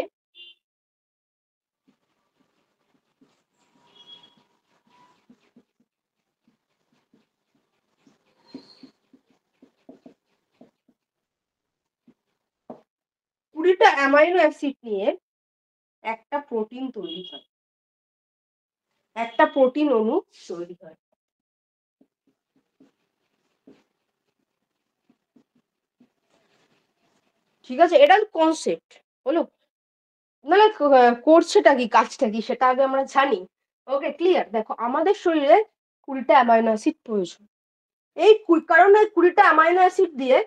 20টা অ্যামাইনো অ্যাসিড নিয়ে একটা প্রোটিন তৈরি হয়, একটা প্রোটিন অণু তৈরি হয়। ঠিক আছে, এটা কনসেপ্ট হলো, নাহলে করছেটা কি, কাজটা কি সেটা আগে আমরা জানি। ওকে, ক্লিয়ার। দেখো আমাদের শরীরে 20টা অ্যামাইনো অ্যাসিড প্রয়োজন। কারণ এই 20টা অ্যামাইনো অ্যাসিড দিয়ে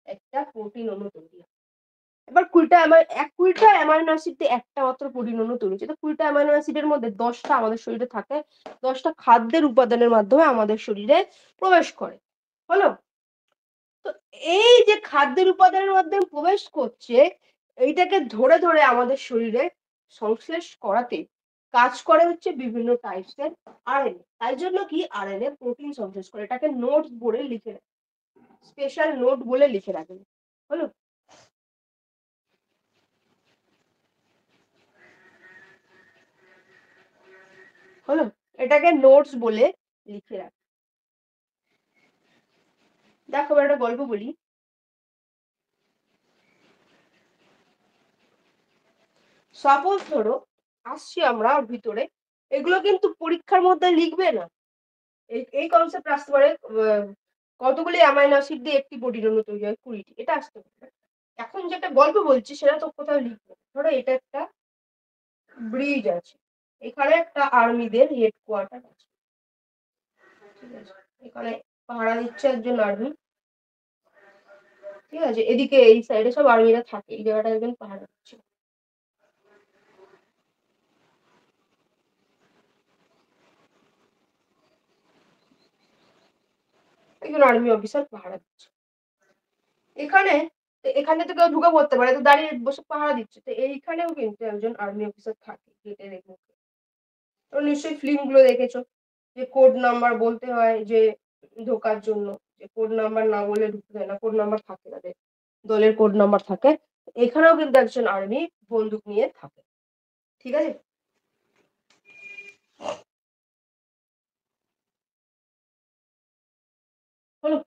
একটা প্রোটিন অণু তৈরি হয়। এবার 20টা অ্যামাইনো অ্যাসিড দিয়ে একটা মাত্র প্রোটিন অণু তৈরি হচ্ছে। তো 20টা অ্যামাইনো অ্যাসিডের মধ্যে 10টা আমাদের শরীরে থাকে, 10টা খাদ্যের উপাদানের মাধ্যমে আমাদের শরীরে প্রবেশ করে। হলো, তো এই যে খাদ্যের উপাদানের মাধ্যমে প্রবেশ করছে, এইটাকে ধরে ধরে আমাদের শরীরে সংশ্লেষ করাতে কাজ করে হচ্ছে বিভিন্ন টাইপসের আরএনএ। তাই জন্য কি আরএনএ প্রোটিন সংশ্লেষ করে, এটাকে নোটস বলে লিখে রাখে, স্পেশাল নোট বলে লিখে রাখেন। হলো, হলো, এটাকে নোটস বলে লিখে রাখে। দেখো একটা গল্প বলি। সাপোজ ধরো আসছি আমরা ভিতরে, এগুলো কিন্তু পরীক্ষার মধ্যে লিখবে না, এই কনসেপ্ট আসতে পারে কতগুলি অ্যামাইনো অ্যাসিড দিয়ে একটি প্রোটিন অণু তৈরি হয়, 20টি, এটা আসতে পারে। এখন যেটা গল্প বলছি সেটা তো কোথাও লিখবে। ধরো এটা একটা ব্রিজ আছে, এখানে একটা আর্মিদের হেডকোয়ার্টার আছে, ঠিক আছে, এখানে পাহারা দিচ্ছে একজন আর্মি, ঠিক আছে, এদিকে এই সাইডে সব আর্মিরা থাকে, এই জায়গাটা একজন পাহারা দিচ্ছে, একজন আর্মি অফিসার পাহারা দিচ্ছে এখানে। এখানে তো কেউ ঢুকে পড়তে পারে, তো দাঁড়িয়ে বসে পাহারা দিচ্ছে, তো এইখানেও কিন্তু একজন আর্মি অফিসার থাকে গেটের মুখে। তো নিশ্চয়ই ফিল্ম গুলো দেখেছো, যে কোড নাম্বার বলতে হয় যে ঢোকার জন্য, যে কোড নাম্বার না বলে ঢুকতে হয় না, কোড নাম্বার থাকে তাদের, দলের কোড নাম্বার থাকে। এখানেও কিন্তু একজন আর্মি বন্দুক নিয়ে থাকে, ঠিক আছে। হলো,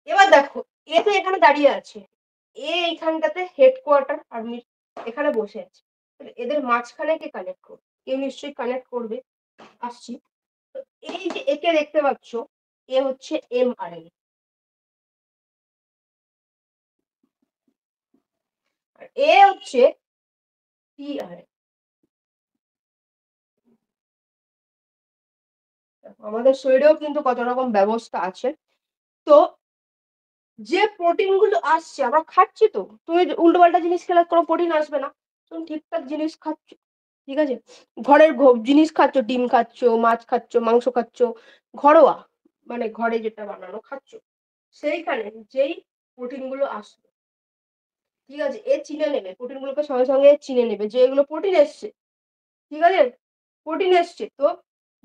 এবার দেখো এ তো এখানে দাঁড়িয়ে আছে, এইখানটাতে হেডকোয়ার্টার আর্মির এখানে বসে আছে, এদের মাঝখানে কে কানেক্ট করবে? কেউ নিশ্চয়ই কানেক্ট করবে, আসছি। তো এই যে একে দেখতে পাচ্ছ, এ হচ্ছে mRNA, আর এ হচ্ছে tRNA। আমাদের শরীরেও কিন্তু কত রকম ব্যবস্থা আছে। তো যে প্রোটিন গুলো আসছে আমরা খাচ্ছি, তো তুমি উল্টো পাল্টা জিনিস খেলে কোনো প্রোটিন আসবে না, তুমি ঠিকঠাক জিনিস খাচ্ছ, ঠিক আছে, ঘরের জিনিস খাচ্ছ, ডিম খাচ্ছ, মাছ খাচ্ছ, মাংস খাচ্ছ, ঘরোয়া মানে ঘরে যেটা বানানো খাচ্ছ, সেইখানে যেই প্রোটিন গুলো আসবে, ঠিক আছে, এ চিনে নেবে, প্রোটিন গুলোকে সঙ্গে সঙ্গে চিনে নেবে যে এগুলো প্রোটিন এসছে, ঠিক আছে, প্রোটিন এসছে। তো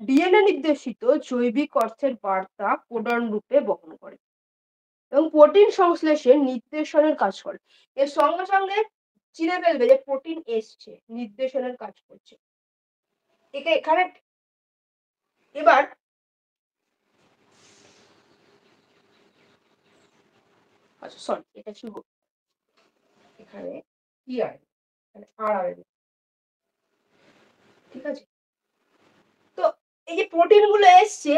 ডিএনএ নির্দেশিত জৈবিক অর্থের বার্তা কোডন রূপে বহন করে এবং প্রোটিন সংশ্লেষের নির্দেশনের কাজ করে। এর সঙ্গে সঙ্গে চিনে ফেলবে যে প্রোটিন এসছে, নির্দেশনের কাজ করছে। একে এখানে এবার আচ্ছা সরি, এটা শুভ, এখানে কি আর এখানে আর ঠিক আছে। তো এই যে প্রোটিন গুলো এসছে,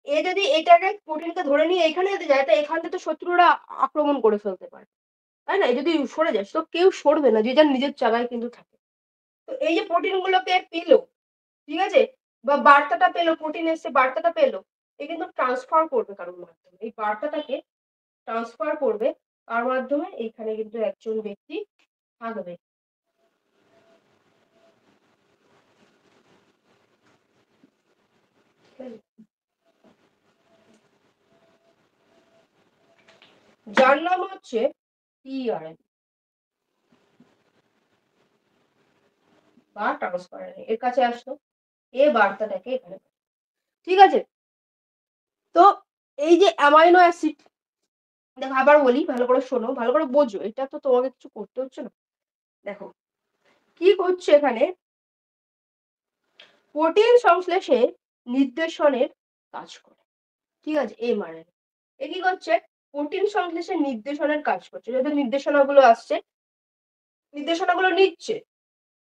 এ যদি এটাকে প্রোটিনকে ধরে নিয়ে এখানে যেতে যায়, তো এখান থেকে তো শত্রুরা আক্রমণ করে ফেলতে পারে, তাই না? যদি সরে যায়, তো কেউ সরবে না, যে যার নিজের জায়গায় কিন্তু থাকে। তো এই যে প্রোটিন গুলোকে পেলো, ঠিক আছে, বা বার্তাটা পেলো, প্রোটিন এসছে বার্তাটা পেলো, এ কিন্তু ট্রান্সফার করবে কারোর মাধ্যমে, এই বার্তাটাকে ট্রান্সফার করবে কার মাধ্যমে? এইখানে কিন্তু একজন ব্যক্তি থাকবে, যার নাম হচ্ছে টিআরএন বা ট্রান্সফার। এর কাছে আসলো, এ বার্তাটাকে এখানে, ঠিক আছে। তো এই যে অ্যামাইনো অ্যাসিড, দেখো আবার বলি, ভালো করে শোনো, ভালো করে বোঝো, এটা তো তোমাকে কিছু করতে হচ্ছে না। দেখো কি হচ্ছে এখানে, প্রোটিন সংশ্লেষে নির্দেশনের কাজ করে, ঠিক আছে, এমআরএনএ। এ কি করছে? প্রোটিন সংশ্লেষের নির্দেশনের কাজ করছে। যাদের নির্দেশনাগুলো আসছে, নির্দেশনাগুলো নিচ্ছে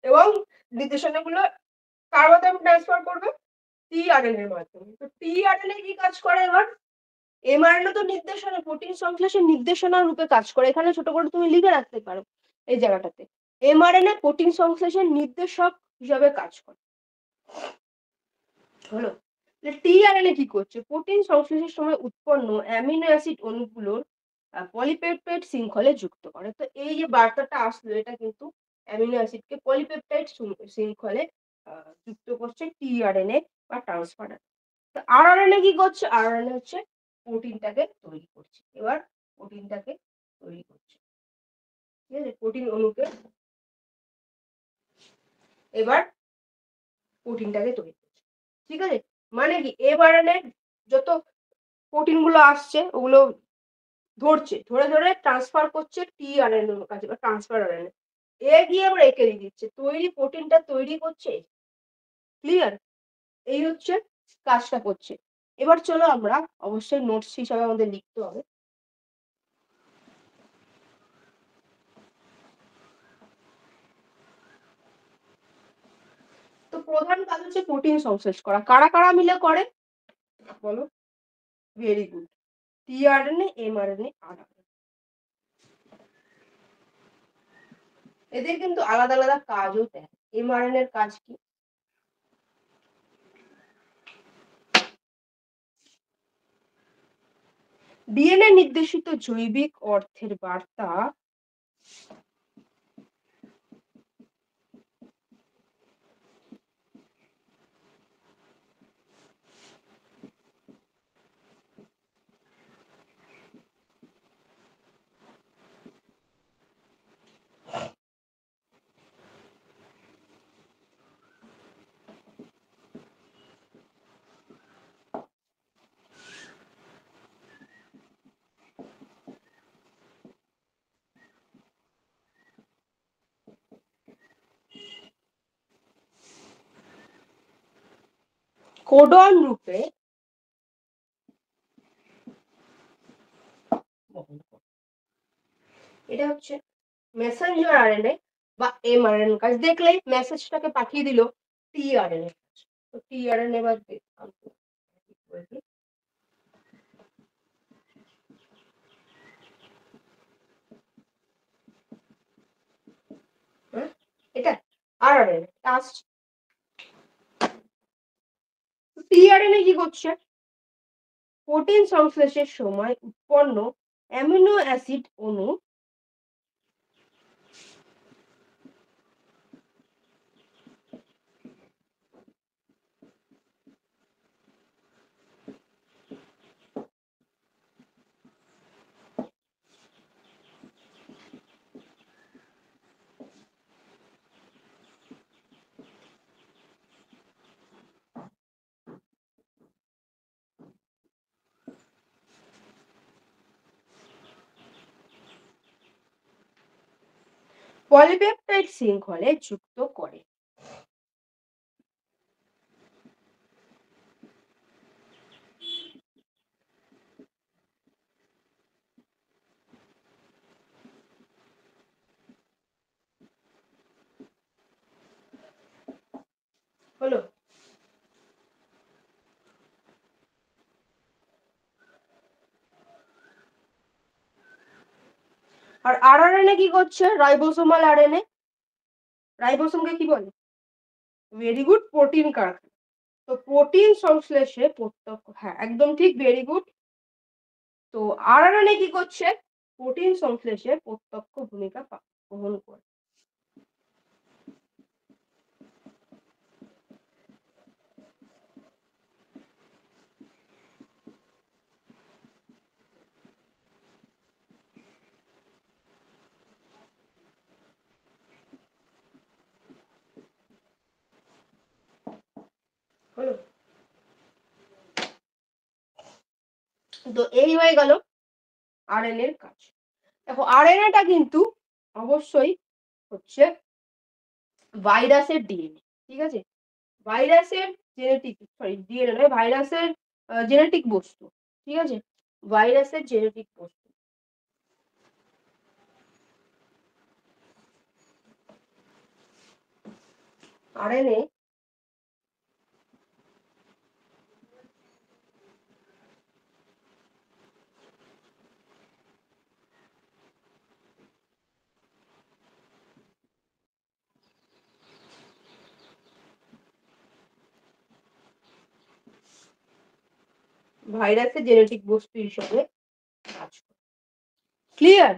এবং নির্দেশনাগুলো কার মাধ্যমে ট্রান্সফার করবে? টিআরএনএ এর মাধ্যমে। তো টিআরএনএ কি কাজ করে এবার? এমআরএনএ তো নির্দেশনা, প্রোটিন সংশ্লেষের নির্দেশনা রূপে কাজ করে। এখানে ছোট করে তুমি লিখে রাখতে পারো এই জায়গাটাতে। এমআরএনএ প্রোটিন সংশ্লেষের নির্দেশক হিসাবে কাজ করে। হলো? টিআরএনএ কি করছে? প্রোটিন সংশ্লেষের সময় উৎপন্ন অ্যামিনো অ্যাসিড অণুগুলোর পলিপেপটাইড শৃঙ্খলে যুক্ত করে। তো এই যে বার্তাটা আসলো, এটা কিন্তু অ্যামিনো অ্যাসিডকে পলিপেপটাইড শৃঙ্খলে যুক্ত করছে টিআরএনএ বা ট্রান্সফারার। তো আরআরএনএ কি করছে? আরআরএনএ হচ্ছে প্রোটিনটাকে তৈরি করছে। এবার প্রোটিনটাকে তৈরি করছে। ঠিক আছে? প্রোটিন অণুকে এবার প্রোটিনটাকে তৈরি করছে। ঠিক আছে? মানে কি, এমআরএনএ যত প্রোটিন গুলো আসছে ওগুলো ধরছে, ধরে ধরে ট্রান্সফার করছে টিআরএনএ এর কাছে বা ট্রান্সফার আরএনএ। এ গিয়ে আবার একে দিয়ে দিচ্ছে, তৈরি প্রোটিনটা তৈরি করছে। ক্লিয়ার? এই হচ্ছে কাজটা করছে। এবার চলো আমরা অবশ্যই নোটস হিসাবে আমাদের লিখতে হবে। তো প্রধান কাজ হচ্ছে প্রোটিন সংশ্লেষ করা। কারা কারা মিলে করে বলো? Very good. TRNA, mRNA, rRNA. এদের কিন্তু আলাদা আলাদা কাজও দেয়। এমআরএনএ এর কাজ কি? ডিএনএ নির্দেশিত জৈবিক অর্থের বার্তা কোডন রূপে এটা হচ্ছে মেসেঞ্জার আরএনএ বা এমআরএনএ কাজ। দেখলেই মেসেজটাকে পাঠিয়ে দিল টিআরএনএ। তো টিআরএনএ বা এটা আরআরএনএ আসছে। টিআরএনএ কি করছে? প্রোটিন সংশ্লেষের সময় উৎপন্ন অ্যামিনো অ্যাসিড অণু পলিপেপটাইড শৃঙ্খলে যুক্ত করে। হলো? আর আরআরএনএ কি করছে? Ribosomal RNA. রাইবোসোমকে কি বলে? ভেরি গুড, প্রোটিন কারখানা। তো প্রোটিন সংশ্লেষে প্রত্যক্ষ, হ্যাঁ একদম ঠিক, ভেরি গুড। তো আরআরএনএ কি করছে? প্রোটিন সংশ্লেষে প্রত্যক্ষ ভূমিকা গ্রহণ করে। হলো? তো এই হয়ে গেল আরএনএ এর কাজ। দেখো আরএনএটা কিন্তু অবশ্যই হচ্ছে ভাইরাসের ডিএনএ। ঠিক আছে? ভাইরাসের জেনেটিক, সরি ডিএনএ নয়, ভাইরাসের জেনেটিক বস্তু। ঠিক আছে? ভাইরাসের জেনেটিক বস্তু। আরএনএ ভাইরাসের জেনেটিক বস্তু হিসেবে কাজ করে। ক্লিয়ার?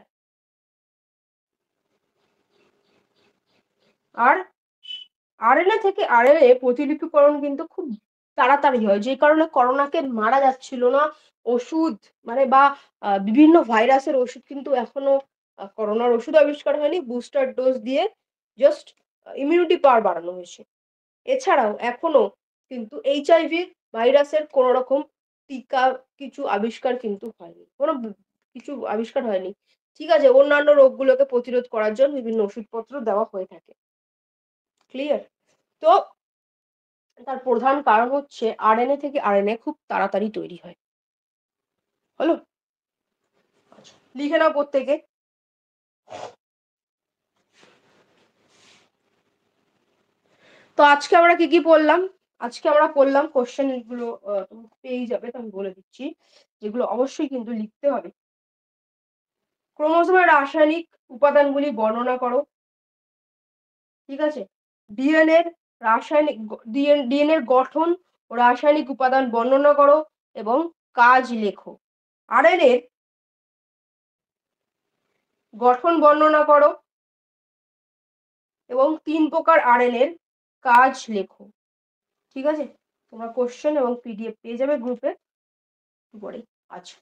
আর আরএনএ থেকে আরএনএ প্রতিলিপিকরণ কিন্তু খুব তাড়াতাড়ি হয়, যে কারণে করোনাকে মারা যাচ্ছিল না। ওষুধ মানে বা বিভিন্ন ভাইরাসের ওষুধ কিন্তু এখনো, করোনার ওষুধ আবিষ্কার হয়নি, বুস্টার ডোজ দিয়ে জাস্ট ইমিউনিটি পাওয়ার বাড়ানো হয়েছে। এছাড়াও এখনো কিন্তু এইচআইভি ভাইরাসের কোন রকম টিকা কিছু আবিষ্কার কিন্তু হয়নি, কোনো কিছু আবিষ্কার হয়নি। ঠিক আছে, অন্যান্য রোগগুলোকে প্রতিরোধ করার জন্য বিভিন্ন ওষুধপত্র দেওয়া হয়ে থাকে। ক্লিয়ার? তো তার প্রধান কারণ হচ্ছে আরএনএ থেকে আরএনএ খুব তাড়াতাড়ি তৈরি হয়। হলো? আচ্ছা, লিখে নাও প্রত্যেকে। তো আজকে আমরা কি কি পড়লাম? আজকে আমরা পড়লাম কোশ্চেন, এগুলো তুমি পেয়ে যাবে, তো আমি বলে দিচ্ছি, যেগুলো অবশ্যই কিন্তু লিখতে হবে। ক্রোমোজোমের রাসায়নিক উপাদানগুলি বর্ণনা করো। ঠিক আছে? ডিএনএ রাসায়নিক ডিএনএ গঠন ও রাসায়নিক উপাদান বর্ণনা করো এবং কাজ লেখো। আরএনএ গঠন বর্ণনা করো এবং 3 প্রকার আরএনএর কাজ লেখো। ঠিক আছে? তোমরা কোশ্চেন এবং পিডিএফ পেয়ে যাবে গ্রুপে পরে। আচ্ছা,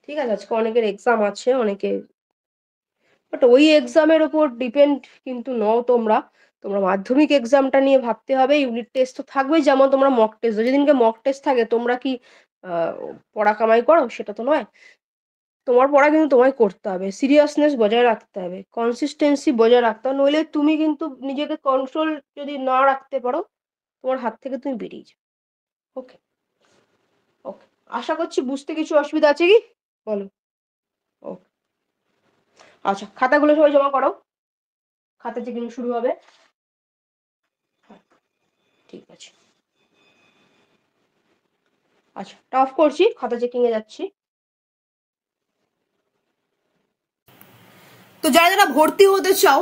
ঠিক আছে, আজকে অনেকের এক্সাম আছে, অনেকে, বাট ওই এক্সামের উপর ডিপেন্ড কিন্তু নও তোমরা। তোমরা মাধ্যমিক এক্সামটা নিয়ে ভাবতে হবে। ইউনিট টেস্ট তো থাকবেই, যেমন তোমরা মক টেস্ট, যেদিনকে মক টেস্ট থাকে তোমরা কি পড়া কামাই করো? সেটা তো নয়। তোমার পড়া কিন্তু তোমায় করতে হবে, সিরিয়াসনেস বজায় রাখতে হবে, কনসিস্টেন্সি বজায় রাখতে হবে, নইলে তুমি কিন্তু নিজেকে কন্ট্রোল যদি না রাখতে পারো, তোমার হাত থেকে তুমি বেরিয়ে যাও। ওকে ওকে, আশা করছি বুঝতে কিছু অসুবিধা আছে কি বলো? ওকে, আচ্ছা, খাতাগুলো সবাই জমা করো, খাতা চেকিং শুরু হবে। ঠিক আছে, আচ্ছা, অফ করছি, খাতা চেকিং এ যাচ্ছি। তো যারা যারা ভর্তি হতে চাও,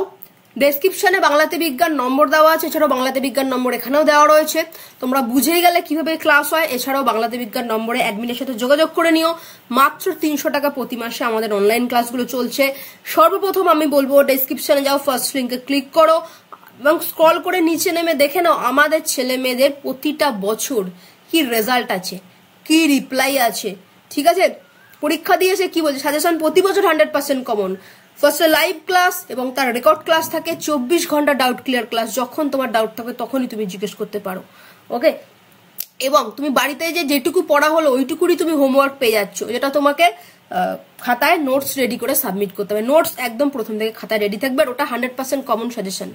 ডেসক্রিপশনে বাংলাতে বিজ্ঞান নম্বর দেওয়া আছে, এছাড়াও বাংলাতে বিজ্ঞান নম্বর এখানেও দেওয়া রয়েছে। তোমরা বুঝেই গেলে কিভাবে ক্লাস হয়। এছাড়াও বাংলাতে বিজ্ঞান নম্বরে অ্যাডমিনের সাথে যোগাযোগ করে নিও। মাত্র 300 টাকা প্রতি মাসে আমাদের অনলাইন ক্লাসগুলো চলছে। সর্বপ্রথম আমি বলবো ডেসক্রিপশনে যাও, ফার্স্ট লিঙ্কে ক্লিক করো এবং স্ক্রল করে নিচে নেমে দেখে নাও আমাদের ছেলে মেয়েদের প্রতিটা বছর কি রেজাল্ট আছে, কি রিপ্লাই আছে। ঠিক আছে, পরীক্ষা দিয়েছে কি বলছে, সাজেশন প্রতি বছর 100% কমন। ফার্স্টে লাইভ ক্লাস এবং তার রেকর্ড ক্লাস থাকে, 24 ঘন্টা ডাউট ক্লিয়ার ক্লাস। যখন তোমার ডাউট থাকবে তখনই তুমি জিজ্ঞেস করতে পারো। ওকে, এবং তুমি বাড়িতে যে যেটুকু পড়া হলো ওইটুকুরই তুমি হোমওয়ার্ক পেয়ে যাচ্ছ, যেটা তোমাকে খাতায় নোটস রেডি করে সাবমিট করতে হবে। নোটস একদম প্রথম থেকে খাতায় রেডি থাকবে, আর ওটা 100% কমন সাজেশন।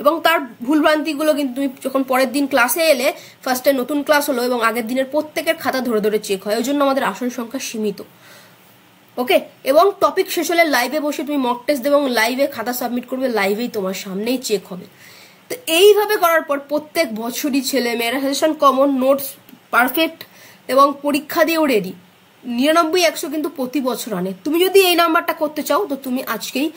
এবং তার ভুলভ্রান্তিগুলো কিন্তু তুমি যখন পরের দিন ক্লাসে এলে, ফার্স্টে নতুন ক্লাস হলো এবং আগের দিনের প্রত্যেকের খাতা ধরে ধরে চেক হয়, ওই জন্য আমাদের আসন সংখ্যা সীমিত। ওকে, এবং টপিক শেষ হলে লাইভে বসে তুমি মক টেস্ট দেবে এবং লাইভে খাতা সাবমিট করবে, লাইভেই তোমার সামনেই চেক হবে। তো এইভাবে করার পর প্রত্যেক বছরই ছেলে মেয়েরা সাজেশন কমন, নোটস পারফেক্ট এবং পরীক্ষা দিয়েও রেডি। 99-100 কিন্তু প্রতি বছর আনে। তুমি যদি এই নাম্বারটা করতে চাও তো তুমি আজকেই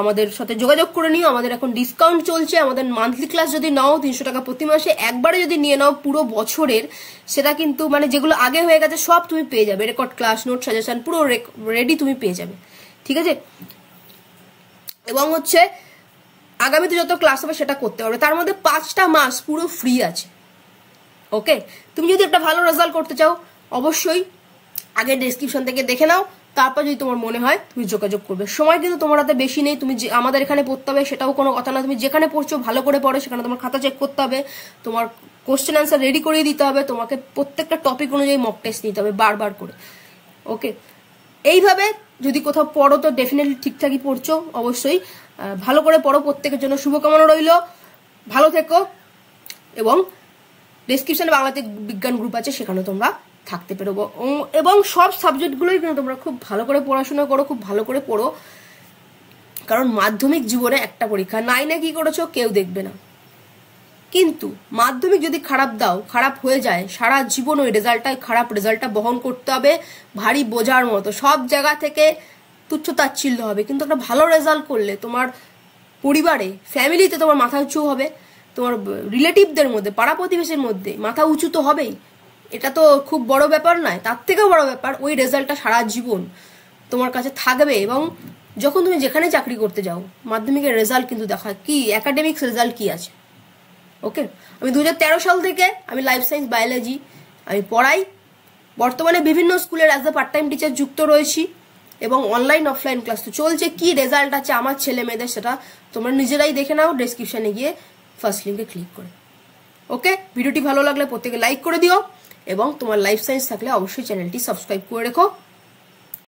আমাদের সাথে যোগাযোগ করে নিও। আমাদের এখন ডিসকাউন্ট চলছে। আমাদের মান্থলি ক্লাস যদি নাও 300 টাকা প্রতি মাসে, একবারে যদি নিয়ে নাও পুরো বছরের, সেটা কিন্তু মানে যেগুলো আগে হয়ে গেছে সব তুমি পেয়ে যাবে, রেকর্ড ক্লাস, নোট, সাজেশন পুরো রেডি তুমি পেয়ে যাবে। ঠিক আছে, এবং হচ্ছে আগামীতে যত ক্লাস হবে সেটা করতে পারবে। তার মধ্যে 5টা মাস পুরো ফ্রি আছে। ওকে, তুমি যদি একটা ভালো রেজাল্ট করতে চাও অবশ্যই আগে ডেসক্রিপশন থেকে দেখে নাও, তারপর যদি তোমার মনে হয় তুমি যোগাযোগ করবে। সময় কিন্তু তোমার হাতে বেশি নেই। তুমি আমাদের এখানে পড়তে হবে সেটাও কোনো কথা না। তুমি যেখানে পড়ছো ভালো করে পড়ো, সেখানে তোমার খাতা চেক করতে হবে, তোমার কোশ্চেন আনসার রেডি করে দিতে হবে, তোমাকে প্রত্যেকটা টপিক অনুযায়ী মক টেস্ট নিতে হবে বারবার করে। ওকে, এইভাবে যদি কোথাও পড়ো তো ডেফিনেটলি ঠিকঠাকই পড়ছো। অবশ্যই ভালো করে পড়ো। প্রত্যেকের জন্য শুভকামনা রইল। ভালো থেকো, এবং ডেসক্রিপশনে বাংলাতে বিজ্ঞান গ্রুপ আছে, সেখানে তোমরা থাকতে পারবো। এবং সব সাবজেক্টগুলোই কিন্তু তোমরা খুব ভালো করে পড়াশোনা করো, খুব ভালো করে পড়ো, কারণ মাধ্যমিক জীবনে একটা পরীক্ষা, 9-এ কি করেছো কেউ দেখবে না। কিন্তু মাধ্যমিক যদি খারাপ দাও, খারাপ হয়ে যায়, সারা জীবন ওই খারাপ রেজাল্টটা বহন করতে হবে ভারী বোঝার মতো। সব জায়গা থেকে তুচ্ছ-তাচ্ছিল্য হবে। কিন্তু একটা ভালো রেজাল্ট করলে তোমার পরিবারে, ফ্যামিলিতে তোমার মাথা উঁচু হবে, তোমার রিলেটিভদের মধ্যে, পাড়া প্রতিবেশীর মধ্যে মাথা উঁচু তো হবেই। এটা তো খুব বড় ব্যাপার নয়। তার থেকেও বড় ব্যাপার, ওই রেজাল্টটা সারা জীবন তোমার কাছে থাকবে। এবং যখন তুমি যেখানে চাকরি করতে যাও, মাধ্যমিকের রেজাল্ট কিন্তু দেখা কি একাডেমিক্স রেজাল্ট কি আছে। ওকে, আমি 2013 সাল থেকে আমি লাইফ সায়েন্স বায়োলজি আমি পড়াই। বর্তমানে বিভিন্ন স্কুলের as a part time teacher যুক্ত রয়েছি এবং অনলাইন অফলাইন ক্লাস তো চলছে। কি রেজাল্ট আছে আমার ছেলে মেয়েদের সেটা তোমরা নিজেরাই দেখে নাও ডেসক্রিপশনে গিয়ে ফার্স্ট লিঙ্কে ক্লিক করে। ওকে, ভিডিওটি ভালো লাগলে প্রত্যেকে লাইক করে দিও এবং তোমার লাইফ সায়েন্স থাকলে অবশ্যই চ্যানেলটি সাবস্ক্রাইব করে রেখো।